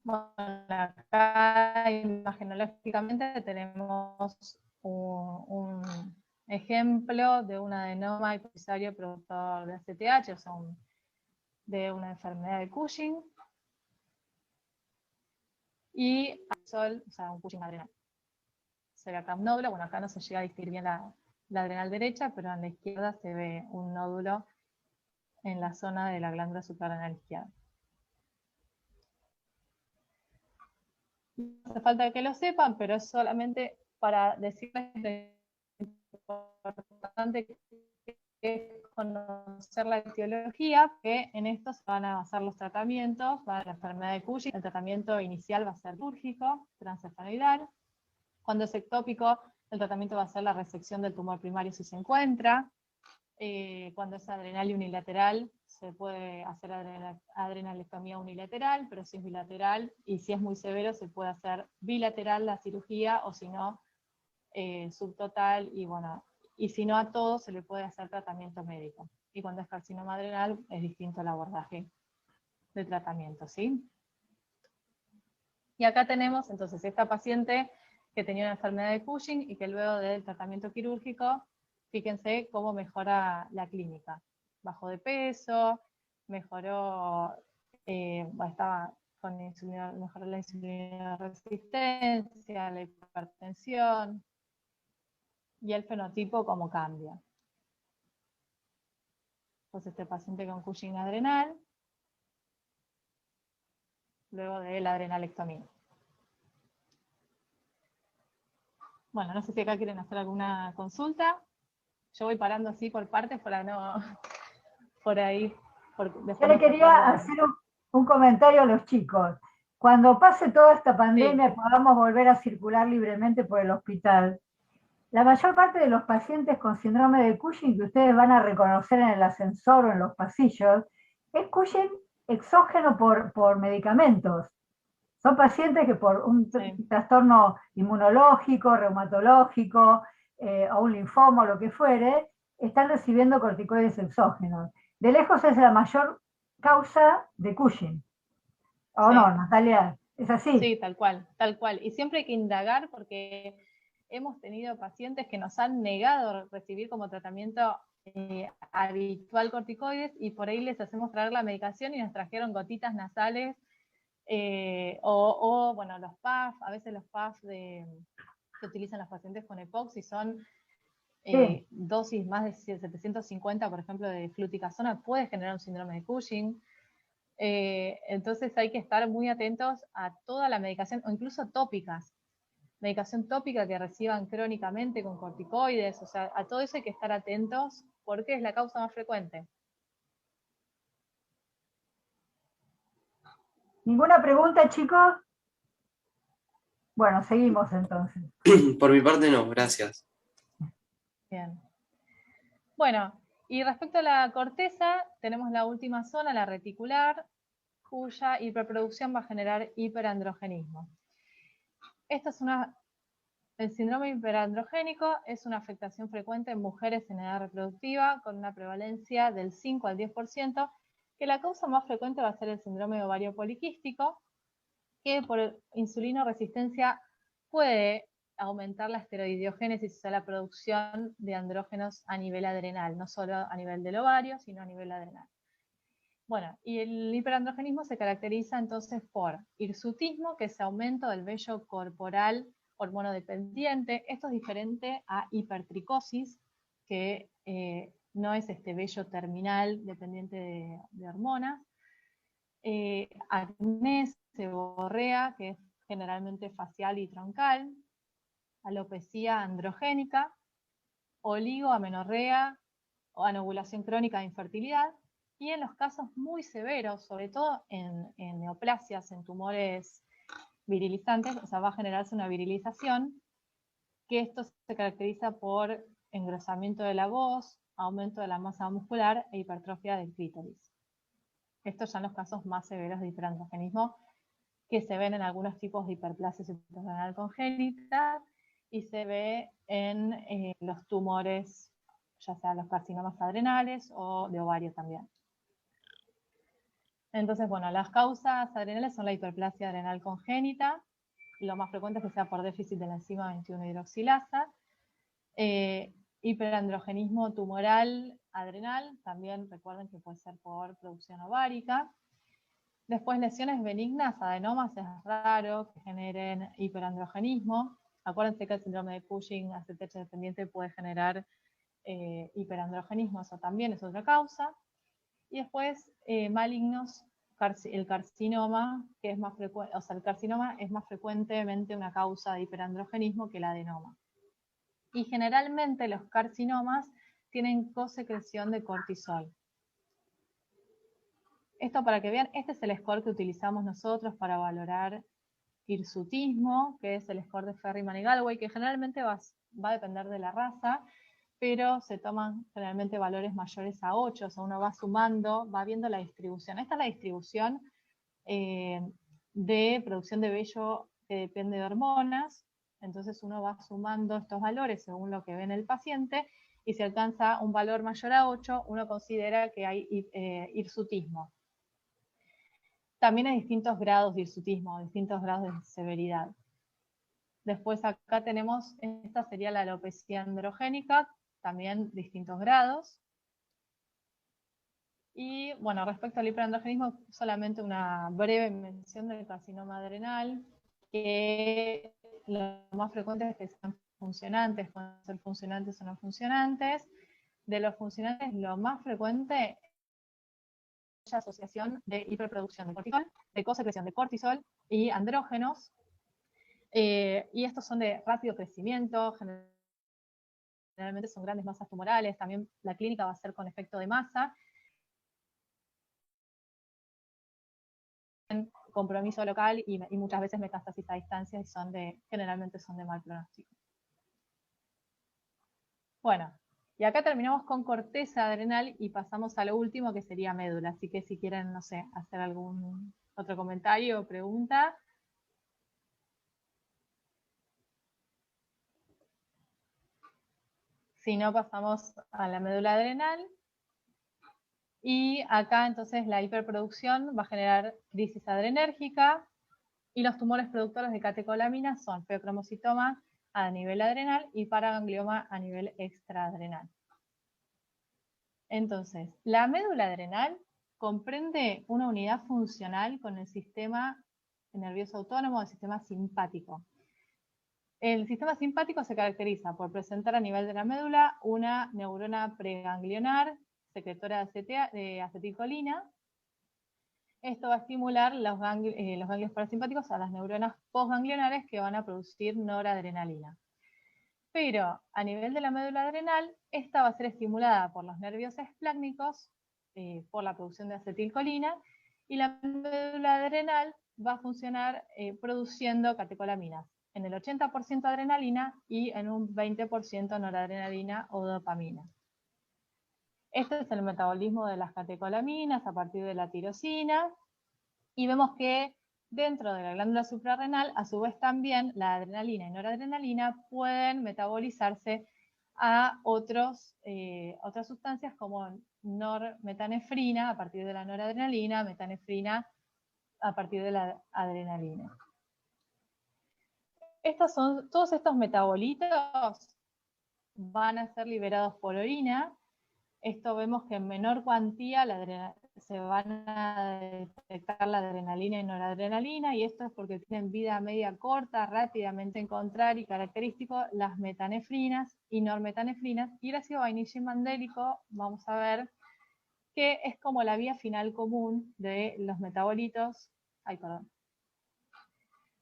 Bueno, acá imagenológicamente tenemos un ejemplo de un adenoma hipofisario productor de ACTH, o sea, de una enfermedad de Cushing, y o sea, un Cushing adrenal. Se ve acá un nódulo, bueno, acá no se llega a distinguir bien la adrenal derecha, pero en la izquierda se ve un nódulo en la zona de la glándula suprarrenal izquierda. No hace falta que lo sepan, pero es solamente para decirles lo importante que es conocer la etiología, que en esto se van a basar los tratamientos para la enfermedad de Cushing. El tratamiento inicial va a ser quirúrgico, transcefaloidal. Cuando es ectópico, el tratamiento va a ser la resección del tumor primario si se encuentra. Cuando es adrenal y unilateral, se puede hacer adrenalectomía unilateral, pero si es bilateral y si es muy severo, se puede hacer bilateral la cirugía, o si no, subtotal, y bueno, y si no a todo se le puede hacer tratamiento médico. Y cuando es carcinoma adrenal es distinto el abordaje. de tratamiento, ¿sí? Y acá tenemos entonces esta paciente que tenía una enfermedad de Cushing y que luego del tratamiento quirúrgico, fíjense cómo mejora la clínica. Bajó de peso, mejoró, estaba con insulina, mejoró la insulina resistencia, la hipertensión, y el fenotipo cómo cambia. Pues este paciente con Cushing adrenal, luego de la adrenalectomía. Bueno, no sé si acá quieren hacer alguna consulta. Yo voy parando así por partes para no, por ahí. Yo le quería hacer un comentario a los chicos. Cuando pase toda esta pandemia y podamos volver a circular libremente por el hospital, la mayor parte de los pacientes con síndrome de Cushing que ustedes van a reconocer en el ascensor o en los pasillos, es Cushing exógeno por medicamentos. Son pacientes que por un trastorno inmunológico, reumatológico, o un linfoma o lo que fuere, están recibiendo corticoides exógenos. De lejos es la mayor causa de Cushing. ¿O no, Natalia? ¿Es así? Sí, tal cual, tal cual. Y siempre hay que indagar porque hemos tenido pacientes que nos han negado recibir como tratamiento habitual corticoides y por ahí les hacemos traer la medicación y nos trajeron gotitas nasales bueno, los PAF, a veces los PAF que utilizan los pacientes con EPOC, si son dosis más de 750, por ejemplo, de fluticasona, puede generar un síndrome de Cushing. Entonces hay que estar muy atentos a toda la medicación, o incluso tópicas. Medicación tópica que reciban crónicamente con corticoides, o sea, a todo eso hay que estar atentos porque es la causa más frecuente. ¿Ninguna pregunta, chicos? Bueno, seguimos entonces. Por mi parte no, gracias. Bien. Bueno, y respecto a la corteza, tenemos la última zona, la reticular, cuya hiperproducción va a generar hiperandrogenismo. El síndrome hiperandrogénico es una afectación frecuente en mujeres en edad reproductiva con una prevalencia del 5 al 10%, que la causa más frecuente va a ser el síndrome de ovario poliquístico, que por insulinoresistencia puede aumentar la esteroidiogénesis, o sea, la producción de andrógenos a nivel adrenal, no solo a nivel del ovario, sino a nivel adrenal. Bueno, y el hiperandrogenismo se caracteriza entonces por hirsutismo, que es aumento del vello corporal hormonodependiente. Esto es diferente a hipertricosis, que no es este vello terminal dependiente de hormonas. Acné, seborrea, que es generalmente facial y troncal. Alopecia androgénica, oligoamenorrea o anovulación crónica de infertilidad. Y en los casos muy severos, sobre todo en neoplasias, en tumores virilizantes, o sea, va a generarse una virilización, que esto se caracteriza por engrosamiento de la voz, aumento de la masa muscular e hipertrofia del clítoris. Estos son los casos más severos de hiperandrogenismo que se ven en algunos tipos de hiperplasia suprarrenal congénita y se ve en los tumores, ya sea los carcinomas adrenales o de ovario también. Entonces, bueno, las causas adrenales son la hiperplasia adrenal congénita, lo más frecuente es que sea por déficit de la enzima 21-hidroxilasa, hiperandrogenismo tumoral adrenal, también recuerden que puede ser por producción ovárica. Después lesiones benignas, adenomas, es raro que generen hiperandrogenismo. Acuérdense que el síndrome de Cushing, ACTH dependiente, puede generar hiperandrogenismo, eso también es otra causa. Y después malignos, el carcinoma, que es más frecuente, o sea, el carcinoma es más frecuentemente una causa de hiperandrogenismo que el adenoma. Y generalmente los carcinomas tienen cosecreción de cortisol. Esto para que vean, este es el score que utilizamos nosotros para valorar hirsutismo, que es el score de Ferryman y Gallwey, que generalmente va a depender de la raza, pero se toman generalmente valores mayores a 8, o sea, uno va sumando, va viendo la distribución. Esta es la distribución de producción de vello que depende de hormonas, entonces uno va sumando estos valores según lo que ve en el paciente, y si alcanza un valor mayor a 8, uno considera que hay hirsutismo. También hay distintos grados de hirsutismo, distintos grados de severidad. Después acá tenemos, esta sería la alopecia androgénica, también distintos grados. Y bueno, respecto al hiperandrogenismo, solamente una breve mención del carcinoma adrenal, que lo más frecuente es que sean funcionantes, pueden ser funcionantes o no funcionantes. De los funcionantes, lo más frecuente es la asociación de hiperproducción de cortisol, de cosecreción de cortisol y andrógenos, y estos son de rápido crecimiento, generalmente son grandes masas tumorales, también la clínica va a ser con efecto de masa, compromiso local y muchas veces metástasis a distancia y generalmente son de mal pronóstico. Bueno, y acá terminamos con corteza adrenal y pasamos a lo último que sería médula, así que si quieren, no sé, hacer algún otro comentario o pregunta. Si no, pasamos a la médula adrenal. Y acá entonces la hiperproducción va a generar crisis adrenérgica y los tumores productores de catecolamina son feocromocitoma a nivel adrenal y paraganglioma a nivel extraadrenal. Entonces, la médula adrenal comprende una unidad funcional con el sistema nervioso autónomo, el sistema simpático. El sistema simpático se caracteriza por presentar a nivel de la médula una neurona preganglionar, secretora de acetilcolina. Esto va a estimular los ganglios parasimpáticos a las neuronas postganglionares que van a producir noradrenalina. Pero a nivel de la médula adrenal, esta va a ser estimulada por los nervios esplácnicos, por la producción de acetilcolina, y la médula adrenal va a funcionar produciendo catecolaminas, en el 80% adrenalina y en un 20% noradrenalina o dopamina. Este es el metabolismo de las catecolaminas a partir de la tirosina, y vemos que dentro de la glándula suprarrenal, a su vez también la adrenalina y noradrenalina pueden metabolizarse a otras sustancias como normetanefrina a partir de la noradrenalina, metanefrina a partir de la adrenalina. Todos estos metabolitos van a ser liberados por orina. Esto vemos que en menor cuantía se van a detectar la adrenalina y noradrenalina, y esto es porque tienen vida media corta, rápidamente encontrar y característico las metanefrinas y normetanefrinas, y el ácido vainilla-mandélico vamos a ver que es como la vía final común de los metabolitos,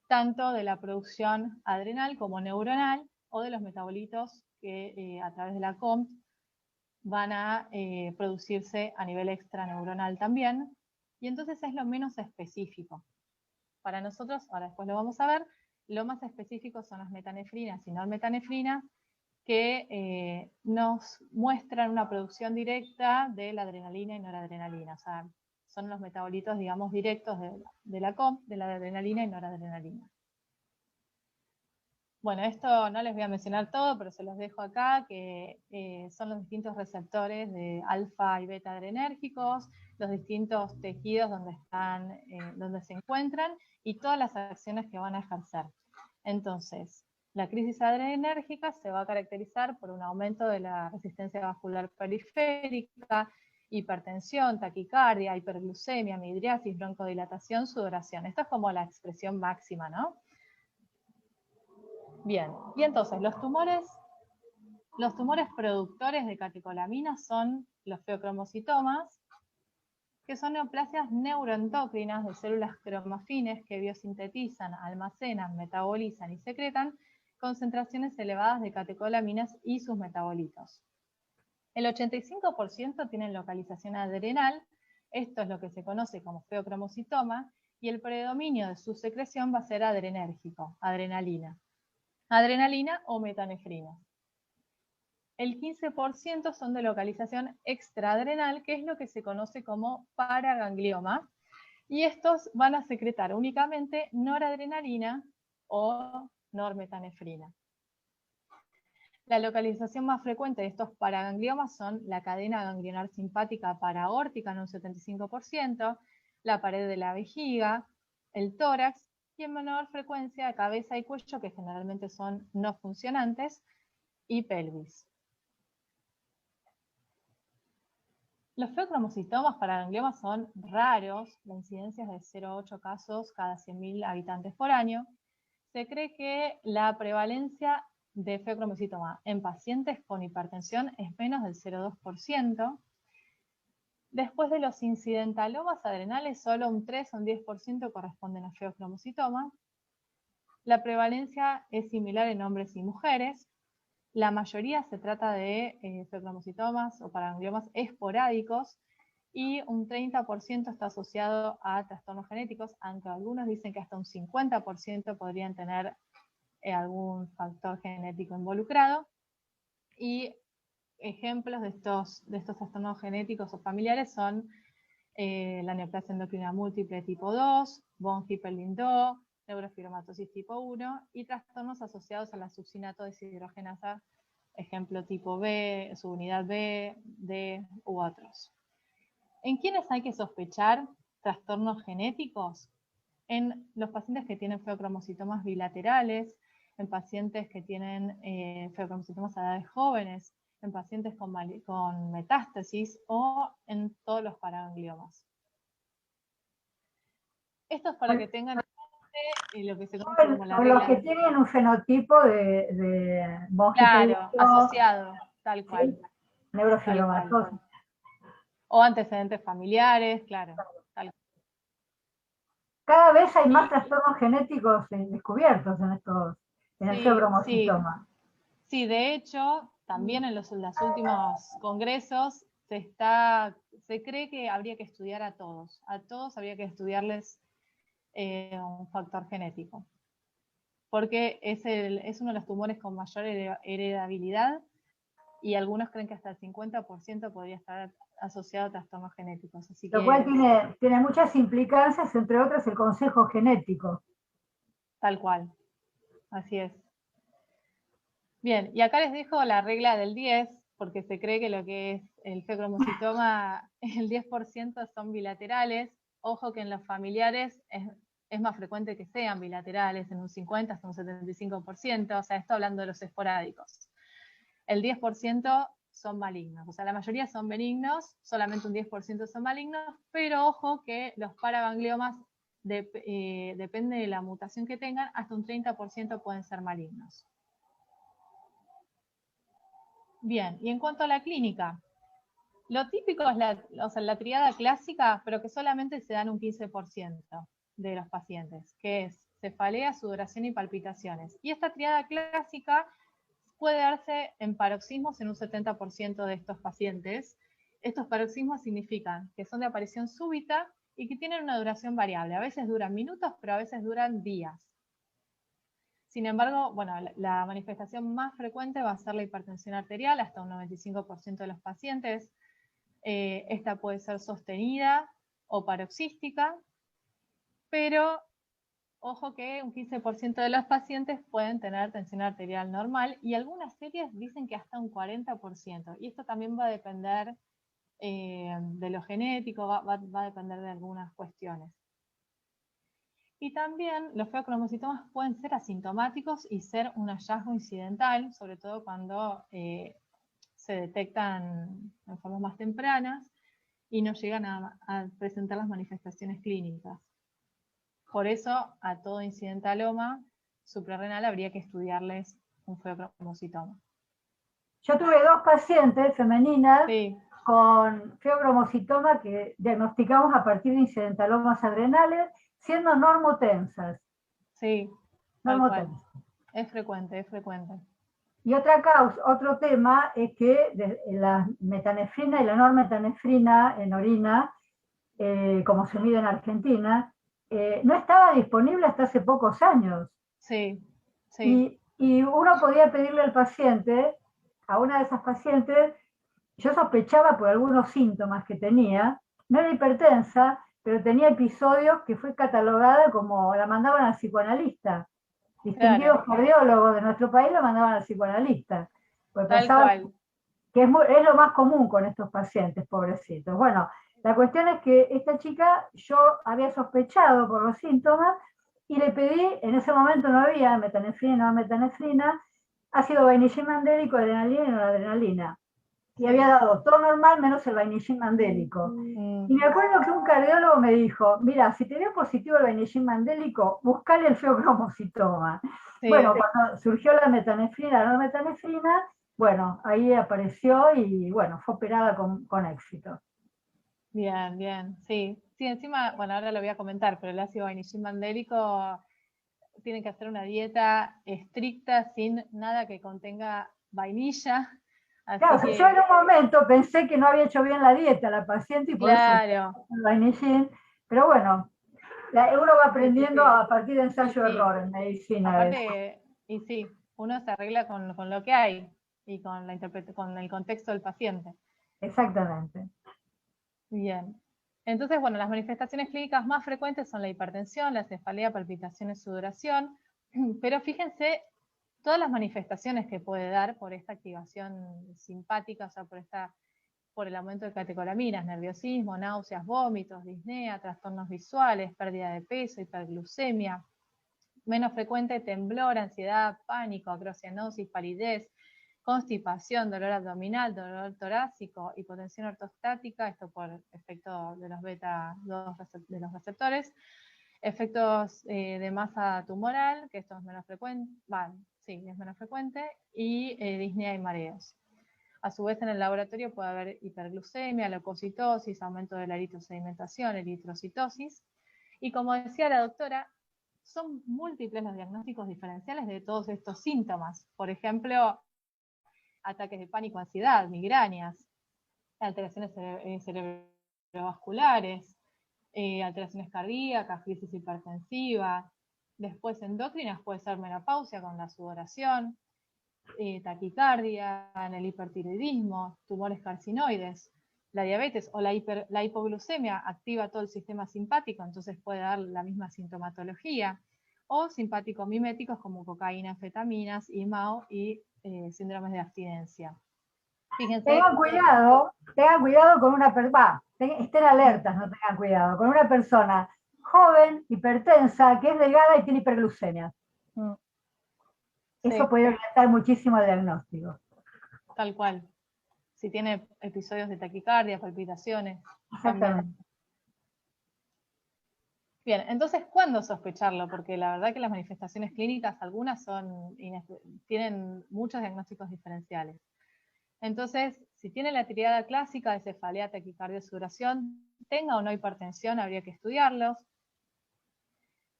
tanto de la producción adrenal como neuronal, o de los metabolitos que a través de la COMT van a producirse a nivel extraneuronal también, y entonces es lo menos específico. Para nosotros, ahora después lo vamos a ver, lo más específico son las metanefrinas y normetanefrinas, que nos muestran una producción directa de la adrenalina y noradrenalina, o sea, son los metabolitos, digamos, directos de la COMT, de la adrenalina y noradrenalina. Bueno, esto no les voy a mencionar todo, pero se los dejo acá, que son los distintos receptores de alfa y beta adrenérgicos, los distintos tejidos donde se encuentran y todas las acciones que van a ejercer. Entonces, la crisis adrenérgica se va a caracterizar por un aumento de la resistencia vascular periférica, hipertensión, taquicardia, hiperglucemia, midriasis, broncodilatación, sudoración. Esto es como la expresión máxima, ¿no? Bien, y entonces los tumores productores de catecolamina son los feocromocitomas, que son neoplasias neuroendocrinas de células cromafines que biosintetizan, almacenan, metabolizan y secretan concentraciones elevadas de catecolaminas y sus metabolitos. El 85% tienen localización adrenal, esto es lo que se conoce como feocromocitoma, y el predominio de su secreción va a ser adrenérgico, adrenalina o metanefrina. El 15% son de localización extraadrenal, que es lo que se conoce como paraganglioma, y estos van a secretar únicamente noradrenalina o normetanefrina. La localización más frecuente de estos paragangliomas son la cadena ganglionar simpática paraórtica en un 75%, la pared de la vejiga, el tórax, y en menor frecuencia cabeza y cuello, que generalmente son no funcionantes, y pelvis. Los feocromocitomas para gangliomas son raros, la incidencia es de 0,8 casos cada 100.000 habitantes por año. Se cree que la prevalencia de feocromocitoma en pacientes con hipertensión es menos del 0,2%. Después de los incidentalomas adrenales, solo un 3 o un 10% corresponden a feocromocitoma. La prevalencia es similar en hombres y mujeres. La mayoría se trata de feocromocitomas o paragangliomas esporádicos y un 30% está asociado a trastornos genéticos, aunque algunos dicen que hasta un 50% podrían tener algún factor genético involucrado. Y ejemplos de estos trastornos genéticos o familiares son la neoplasia endocrina múltiple tipo 2, von Hippel-Lindau, neurofibromatosis tipo 1 y trastornos asociados a la succinato deshidrogenasa, ejemplo tipo B, subunidad B, D u otros. ¿En quiénes hay que sospechar trastornos genéticos? En los pacientes que tienen feocromocitomas bilaterales, en pacientes que tienen feocromocitomas a edades jóvenes, en pacientes con metástasis o en todos los paragangliomas. Esto es para que tengan en mente lo que se conoce como la regla. Los que tienen un fenotipo de von Claro, Hippel-Lindau, asociado, tal cual. ¿sí? Neurofibromatosis. O antecedentes familiares, claro. Tal. Cada vez hay más trastornos genéticos descubiertos en el feocromocitoma. Sí, de hecho, también en los últimos congresos se cree que habría que estudiar a todos habría que estudiarles un factor genético, porque es uno de los tumores con mayor heredabilidad y algunos creen que hasta el 50% podría estar asociado a trastornos genéticos. Lo cual tiene muchas implicancias, entre otras el consejo genético. Tal cual, así es. Bien, y acá les dejo la regla del 10, porque se cree que lo que es el feocromocitoma, el 10% son bilaterales. Ojo que en los familiares es más frecuente que sean bilaterales, en un 50 hasta un 75%, o sea, esto hablando de los esporádicos. El 10% son malignos, o sea, la mayoría son benignos, solamente un 10% son malignos, pero ojo que los paragangliomas, depende de la mutación que tengan, hasta un 30% pueden ser malignos. Bien, y en cuanto a la clínica, lo típico es la triada clásica, pero que solamente se dan un 15% de los pacientes, que es cefalea, sudoración y palpitaciones. Y esta triada clásica puede darse en paroxismos en un 70% de estos pacientes. Estos paroxismos significan que son de aparición súbita y que tienen una duración variable. A veces duran minutos, pero a veces duran días. Sin embargo, bueno, la manifestación más frecuente va a ser la hipertensión arterial, hasta un 95% de los pacientes. Esta puede ser sostenida o paroxística, pero ojo que un 15% de los pacientes pueden tener tensión arterial normal y algunas series dicen que hasta un 40%. Y esto también va a depender de lo genético, va a depender de algunas cuestiones. Y también los feocromocitomas pueden ser asintomáticos y ser un hallazgo incidental, sobre todo cuando se detectan en formas más tempranas y no llegan a presentar las manifestaciones clínicas. Por eso, a todo incidentaloma suprarrenal habría que estudiarles un feocromocitoma. Yo tuve 2 pacientes femeninas con feocromocitoma que diagnosticamos a partir de incidentalomas adrenales, siendo normotensas. Sí, normotensas. Es frecuente, es frecuente. Y otro tema es que la metanefrina y la normetanefrina en orina, como se mide en Argentina, no estaba disponible hasta hace pocos años. Sí, sí. Y uno podía pedirle al paciente, a una de esas pacientes, yo sospechaba por algunos síntomas que tenía, no era hipertensa, pero tenía episodios que fue catalogada como la mandaban al psicoanalista. Distinguidos cardiólogos de nuestro país la mandaban al psicoanalista. Porque pensaban que es lo más común con estos pacientes, pobrecitos. Bueno, La cuestión es que esta chica, yo había sospechado por los síntomas y le pedí, en ese momento no había metanefrina, ácido vainillín mandélico, adrenalina y noradrenalina. Y había dado todo normal menos el vainillín mandélico. Y me acuerdo que un cardiólogo me dijo, mira, si te dio positivo el vainillín mandélico, buscale el feocromocitoma. Sí. Bueno, cuando surgió la metanefrina, la metanefrina, bueno, ahí apareció y bueno, fue operada con éxito. Bien, bien, sí. Sí, encima, bueno, ahora lo voy a comentar, pero el ácido vainillín mandélico tiene que hacer una dieta estricta sin nada que contenga vainilla. Claro, que yo en un momento pensé que no había hecho bien la dieta la paciente y por eso el vainillín, pero bueno, uno va aprendiendo a partir de ensayo-error en medicina. Aparte, y sí, uno se arregla con lo que hay y con el contexto del paciente. Exactamente. Bien. Entonces, bueno, las manifestaciones clínicas más frecuentes son la hipertensión, la cefalea, palpitaciones, sudoración, pero fíjense todas las manifestaciones que puede dar por esta activación simpática, o sea, por el aumento de catecolaminas, nerviosismo, náuseas, vómitos, disnea, trastornos visuales, pérdida de peso, hiperglucemia. Menos frecuente, temblor, ansiedad, pánico, acrocianosis, palidez, constipación, dolor abdominal, dolor torácico, hipotensión ortostática, esto por efecto de los beta-2 de los receptores, efectos de masa tumoral, que esto es menos frecuente, es menos frecuente, y disnea y mareos. A su vez, en el laboratorio puede haber hiperglucemia, leucocitosis, aumento de la eritrosedimentación, eritrocitosis, y como decía la doctora, son múltiples los diagnósticos diferenciales de todos estos síntomas. Por ejemplo, ataques de pánico, ansiedad, migrañas, alteraciones cerebrovasculares, alteraciones cardíacas, crisis hipertensiva. Después endocrinas puede ser menopausia con la sudoración, taquicardia, en el hipertiroidismo, tumores carcinoides. La diabetes o la hipoglucemia activa todo el sistema simpático, entonces puede dar la misma sintomatología. O simpático-miméticos como cocaína, anfetaminas, IMAO y síndromes de abstinencia. Fíjense. Tengan cuidado con una persona, estén alertas, no tengan cuidado, con una persona joven, hipertensa, que es delgada y tiene hiperglucemia. Eso puede orientar muchísimo el diagnóstico. Tal cual. Si tiene episodios de taquicardia, palpitaciones. Exactamente. También. Bien, entonces, ¿cuándo sospecharlo? Porque la verdad que las manifestaciones clínicas, algunas tienen muchos diagnósticos diferenciales. Entonces, si tiene la triada clásica de cefalea, taquicardia, sudoración, tenga o no hipertensión, habría que estudiarlos.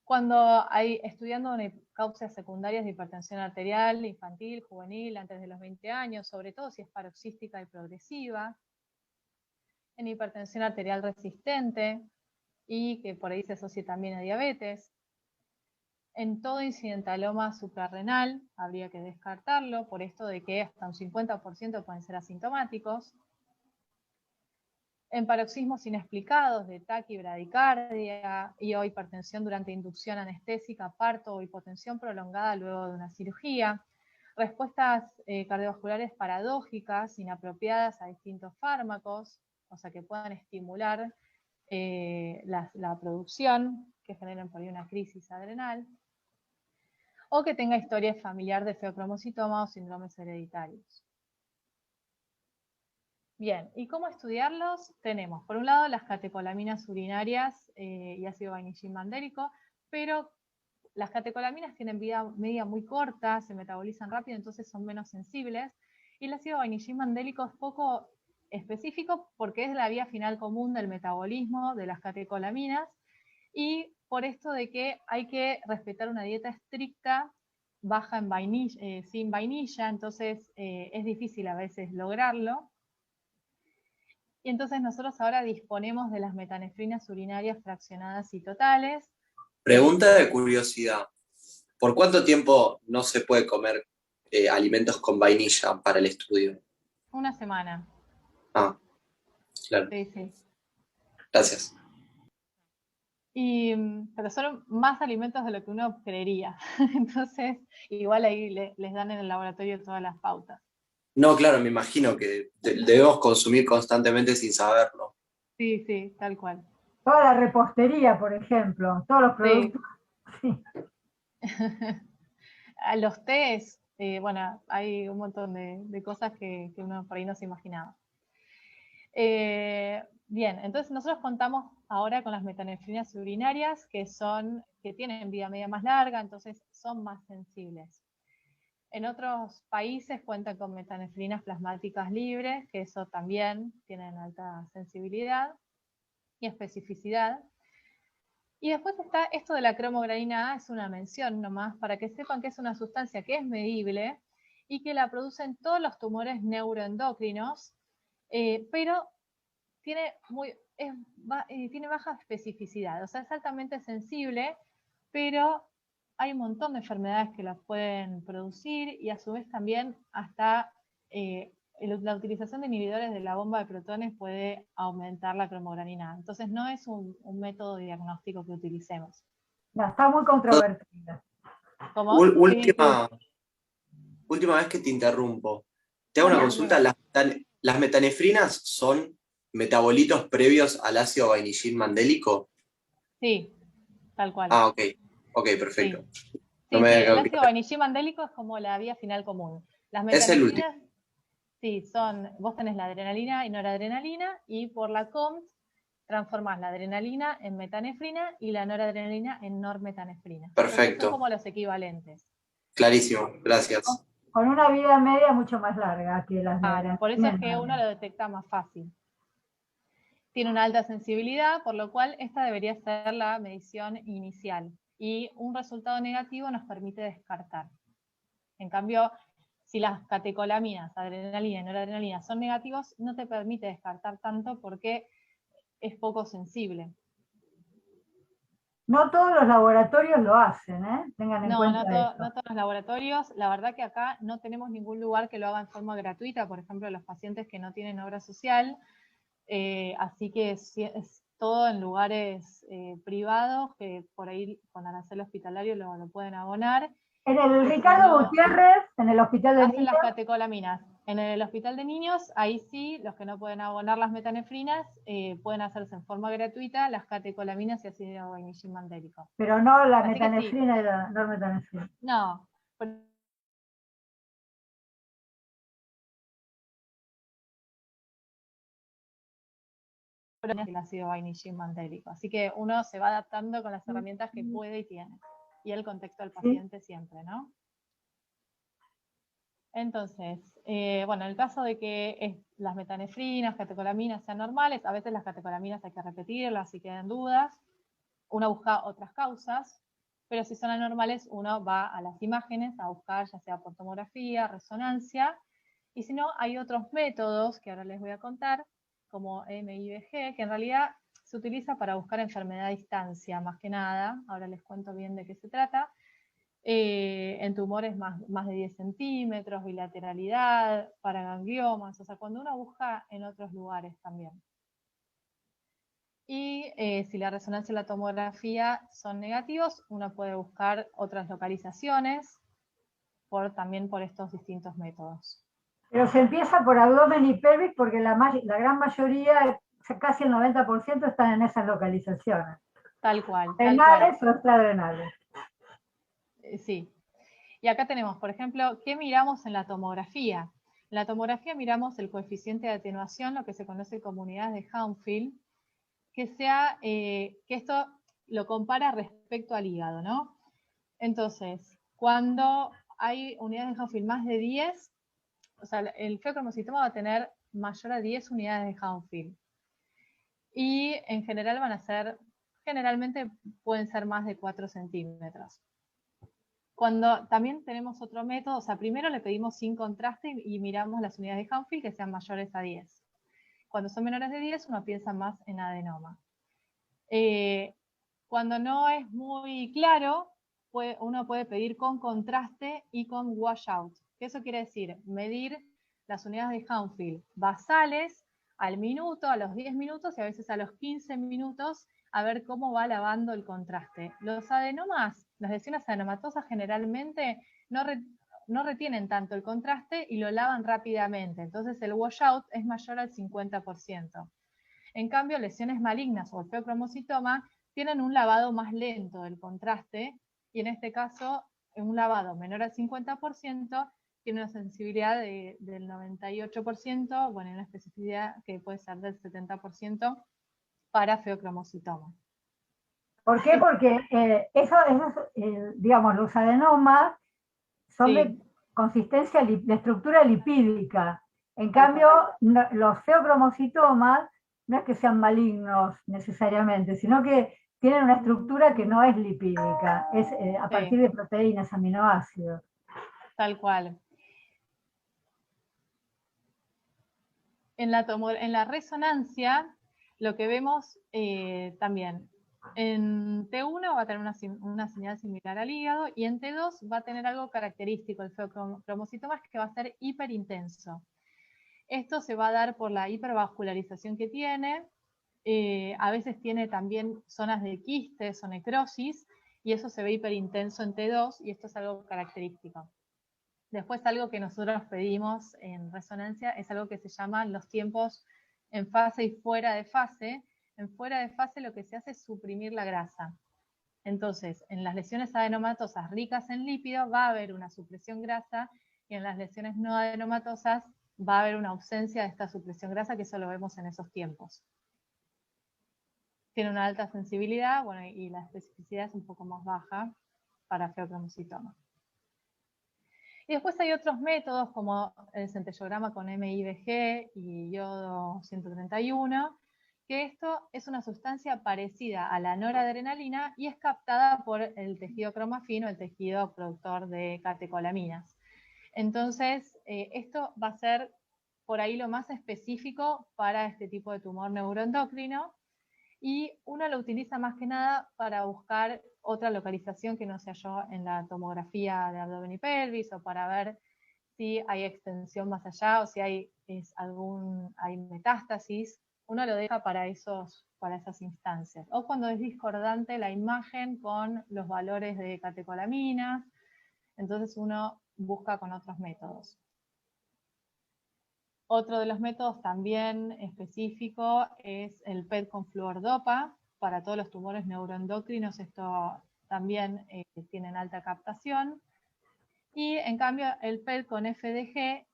Cuando hay estudiando causas secundarias de hipertensión arterial, infantil, juvenil, antes de los 20 años, sobre todo si es paroxística y progresiva, en hipertensión arterial resistente y que por ahí se asocie también a diabetes. En todo incidentaloma suprarrenal habría que descartarlo, por esto de que hasta un 50% pueden ser asintomáticos. En paroxismos inexplicados de taquibradicardia y o hipertensión durante inducción anestésica, parto o hipotensión prolongada luego de una cirugía. Respuestas cardiovasculares paradójicas, inapropiadas a distintos fármacos, o sea que puedan estimular la producción, que generen por ahí una crisis adrenal, o que tenga historia familiar de feocromocitoma o síndromes hereditarios. Bien, ¿y cómo estudiarlos? Tenemos, por un lado, las catecolaminas urinarias y ácido vainillín mandélico, pero las catecolaminas tienen vida media muy corta, se metabolizan rápido, entonces son menos sensibles, y el ácido vainillín mandélico es poco específico porque es la vía final común del metabolismo de las catecolaminas, y por esto de que hay que respetar una dieta estricta, baja en vainilla, sin vainilla, entonces es difícil a veces lograrlo. Y entonces nosotros ahora disponemos de las metanefrinas urinarias fraccionadas y totales. Pregunta de curiosidad. ¿Por cuánto tiempo no se puede comer alimentos con vainilla para el estudio? Una semana. Ah, claro. Sí, sí. Gracias. Pero son más alimentos de lo que uno creería. Entonces, igual ahí les dan en el laboratorio todas las pautas. No, claro, me imagino que debemos consumir constantemente sin saberlo. Sí, sí, tal cual. Toda la repostería, por ejemplo, todos los productos. Sí. A los tés, bueno, hay un montón de cosas que uno por ahí no se imaginaba. Bien, entonces nosotros contamos ahora con las metanefrinas urinarias que tienen vida media más larga, entonces son más sensibles. En otros países cuentan con metanefrinas plasmáticas libres, que eso también tienen alta sensibilidad y especificidad. Y después está esto de la cromogranina A, es una mención nomás, para que sepan que es una sustancia que es medible y que la producen todos los tumores neuroendocrinos, pero tiene baja especificidad, o sea, es altamente sensible, pero hay un montón de enfermedades que la pueden producir y a su vez también hasta la utilización de inhibidores de la bomba de protones puede aumentar la cromogranina. Entonces no es un método diagnóstico que utilicemos. No, está muy controvertida. ¿Cómo? Última vez que te interrumpo. Te hago una consulta. ¿Las metanefrinas son metabolitos previos al ácido vainillín mandélico? Sí, tal cual. Ah, ok. Ok, perfecto. Sí. No Sí, me sí, había el quedado ácido claro. vainillín mandélico es como la vía final común. Las Es el último. metanefrinas, sí, vos tenés la adrenalina y noradrenalina, y por la COMT transformás la adrenalina en metanefrina y la noradrenalina en normetanefrina. Entonces son Perfecto. como los equivalentes. Clarísimo. Gracias. Con una vida media mucho más larga que las de adrenalina. Por eso es que uno lo detecta más fácil. Tiene una alta sensibilidad, por lo cual esta debería ser la medición inicial. Y un resultado negativo nos permite descartar. En cambio, si las catecolaminas, adrenalina y noradrenalina, son negativos, no te permite descartar tanto porque es poco sensible. No todos los laboratorios lo hacen, ¿eh? Tengan en cuenta eso. No todos los laboratorios. La verdad que acá no tenemos ningún lugar que lo haga en forma gratuita, por ejemplo, los pacientes que no tienen obra social. Así que es todo en lugares privados que por ahí con arancel hospitalario lo pueden abonar. En el Ricardo Gutiérrez, en el Hospital de Niños. Hacen las catecolaminas. En el Hospital de Niños, ahí sí, los que no pueden abonar las metanefrinas, pueden hacerse en forma gratuita las catecolaminas y ácido vainillín mandélico. Pero no la metanefrina y la normetanefrina. No. El ácido vainillín mandélico. Así que uno se va adaptando con las herramientas que puede y tiene. Y el contexto del paciente siempre, ¿no? Entonces, bueno, en el caso de que las metanefrinas, catecolaminas sean normales, a veces las catecolaminas hay que repetirlas si quedan dudas, uno busca otras causas, pero si son anormales uno va a las imágenes a buscar ya sea por tomografía, resonancia, y si no hay otros métodos que ahora les voy a contar, como MIBG, que en realidad se utiliza para buscar enfermedad a distancia, más que nada, ahora les cuento bien de qué se trata, en tumores más de 10 centímetros, bilateralidad, paragangliomas, o sea, cuando uno busca en otros lugares también. Y si la resonancia y la tomografía son negativos, uno puede buscar otras localizaciones también por estos distintos métodos. Pero se empieza por abdomen y pelvis porque la gran mayoría, casi el 90%, están en esas localizaciones. Tal cual. Renales o extrarenales. Sí. Y acá tenemos, por ejemplo, ¿qué miramos en la tomografía? En la tomografía miramos el coeficiente de atenuación, lo que se conoce como unidades de Hounsfield, que esto lo compara respecto al hígado, ¿no? Entonces, cuando hay unidades de Hounsfield más de 10, o sea, el feocromocitoma va a tener mayor a 10 unidades de Hounsfield. Y en general generalmente pueden ser más de 4 centímetros. Cuando también tenemos otro método, o sea, primero le pedimos sin contraste y miramos las unidades de Hounsfield que sean mayores a 10. Cuando son menores de 10, uno piensa más en adenoma. Cuando no es muy claro, uno puede pedir con contraste y con washout. Eso quiere decir medir las unidades de Hounsfield basales al minuto, a los 10 minutos y a veces a los 15 minutos, a ver cómo va lavando el contraste. Los adenomas, las lesiones adenomatosas generalmente no retienen tanto el contraste y lo lavan rápidamente. Entonces el washout es mayor al 50%. En cambio, lesiones malignas o el feocromocitoma tienen un lavado más lento del contraste, y en este caso, en un lavado menor al 50%, tiene una sensibilidad del 98%, bueno, y una especificidad que puede ser del 70% para feocromocitoma. ¿Por qué? Porque digamos, los adenomas son de consistencia, de estructura lipídica. En cambio, los feocromocitomas no es que sean malignos necesariamente, sino que tienen una estructura que no es lipídica, es a partir de proteínas, aminoácidos. Tal cual. En la resonancia, lo que vemos también, en T1 va a tener una señal similar al hígado, y en T2 va a tener algo característico, el feocromocitoma, que va a ser hiperintenso. Esto se va a dar por la hipervascularización que tiene, a veces tiene también zonas de quistes o necrosis, y eso se ve hiperintenso en T2, y esto es algo característico. Después, algo que nosotros pedimos en resonancia es algo que se llama los tiempos en fase y fuera de fase. En fuera de fase lo que se hace es suprimir la grasa. Entonces, en las lesiones adenomatosas ricas en lípido va a haber una supresión grasa, y en las lesiones no adenomatosas va a haber una ausencia de esta supresión grasa, que eso lo vemos en esos tiempos. Tiene una alta sensibilidad, bueno, y la especificidad es un poco más baja para feocromocitoma. Y después hay otros métodos como el centellograma con MIBG y yodo 131, que esto es una sustancia parecida a la noradrenalina y es captada por el tejido cromafino, el tejido productor de catecolaminas. Entonces, esto va a ser por ahí lo más específico para este tipo de tumor neuroendocrino, y uno lo utiliza más que nada para buscar otra localización que no se halló en la tomografía de abdomen y pelvis, o para ver si hay extensión más allá, o si hay metástasis. Uno lo deja para esas instancias. O cuando es discordante la imagen con los valores de catecolaminas, entonces uno busca con otros métodos. Otro de los métodos también específico es el PET con fluordopa. Para todos los tumores neuroendocrinos esto también tienen alta captación. Y en cambio el PET con FDG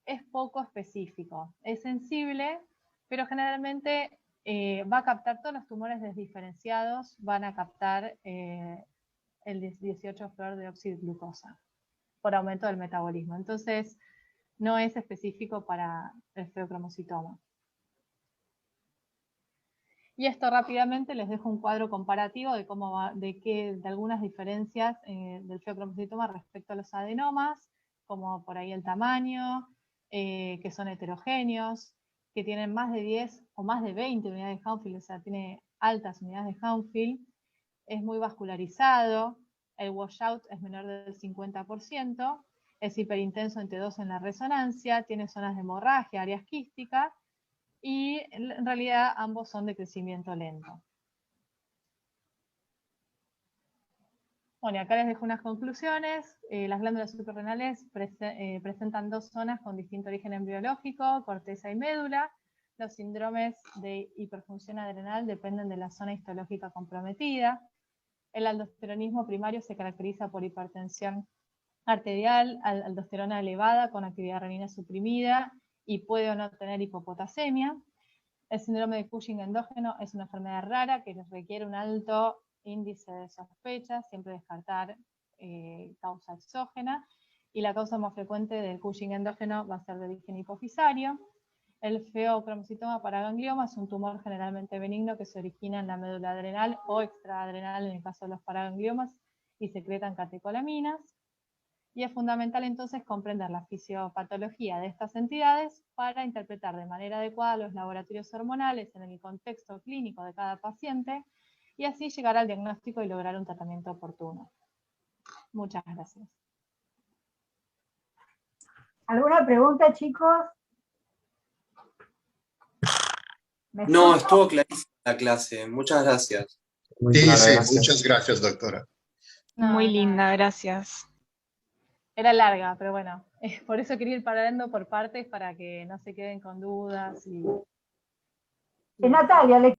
es poco específico. Es sensible, pero generalmente va a captar todos los tumores desdiferenciados, van a captar el 18-fluorodeoxiglucosa por aumento del metabolismo. Entonces, no es específico para el feocromocitoma. Y esto rápidamente les dejo un cuadro comparativo de de algunas diferencias del feocromocitoma respecto a los adenomas, como por ahí el tamaño, que son heterogéneos, que tienen más de 10 o más de 20 unidades de Hounsfield, o sea, tiene altas unidades de Hounsfield, es muy vascularizado, el washout es menor del 50%, es hiperintenso en T2 en la resonancia, tiene zonas de hemorragia, áreas quísticas, y en realidad ambos son de crecimiento lento. Bueno, y acá les dejo unas conclusiones. Las glándulas suprarrenales presentan dos zonas con distinto origen embriológico, corteza y médula. Los síndromes de hiperfunción adrenal dependen de la zona histológica comprometida. El aldosteronismo primario se caracteriza por hipertensión arterial, aldosterona elevada con actividad renina suprimida, y puede o no tener hipopotasemia. El síndrome de Cushing endógeno es una enfermedad rara que requiere un alto índice de sospecha, siempre descartar causa exógena, y la causa más frecuente del Cushing endógeno va a ser de origen hipofisario. El feocromocitoma paraganglioma es un tumor generalmente benigno que se origina en la médula adrenal o extraadrenal en el caso de los paragangliomas, y secretan catecolaminas. Y es fundamental entonces comprender la fisiopatología de estas entidades para interpretar de manera adecuada los laboratorios hormonales en el contexto clínico de cada paciente, y así llegar al diagnóstico y lograr un tratamiento oportuno. Muchas gracias. ¿Alguna pregunta, chicos? No, estuvo clarísima la clase. Muchas gracias. Sí, muchas gracias, doctora. Muy linda, gracias. Era larga, pero bueno, por eso quería ir parando por partes para que no se queden con dudas. Natalia, le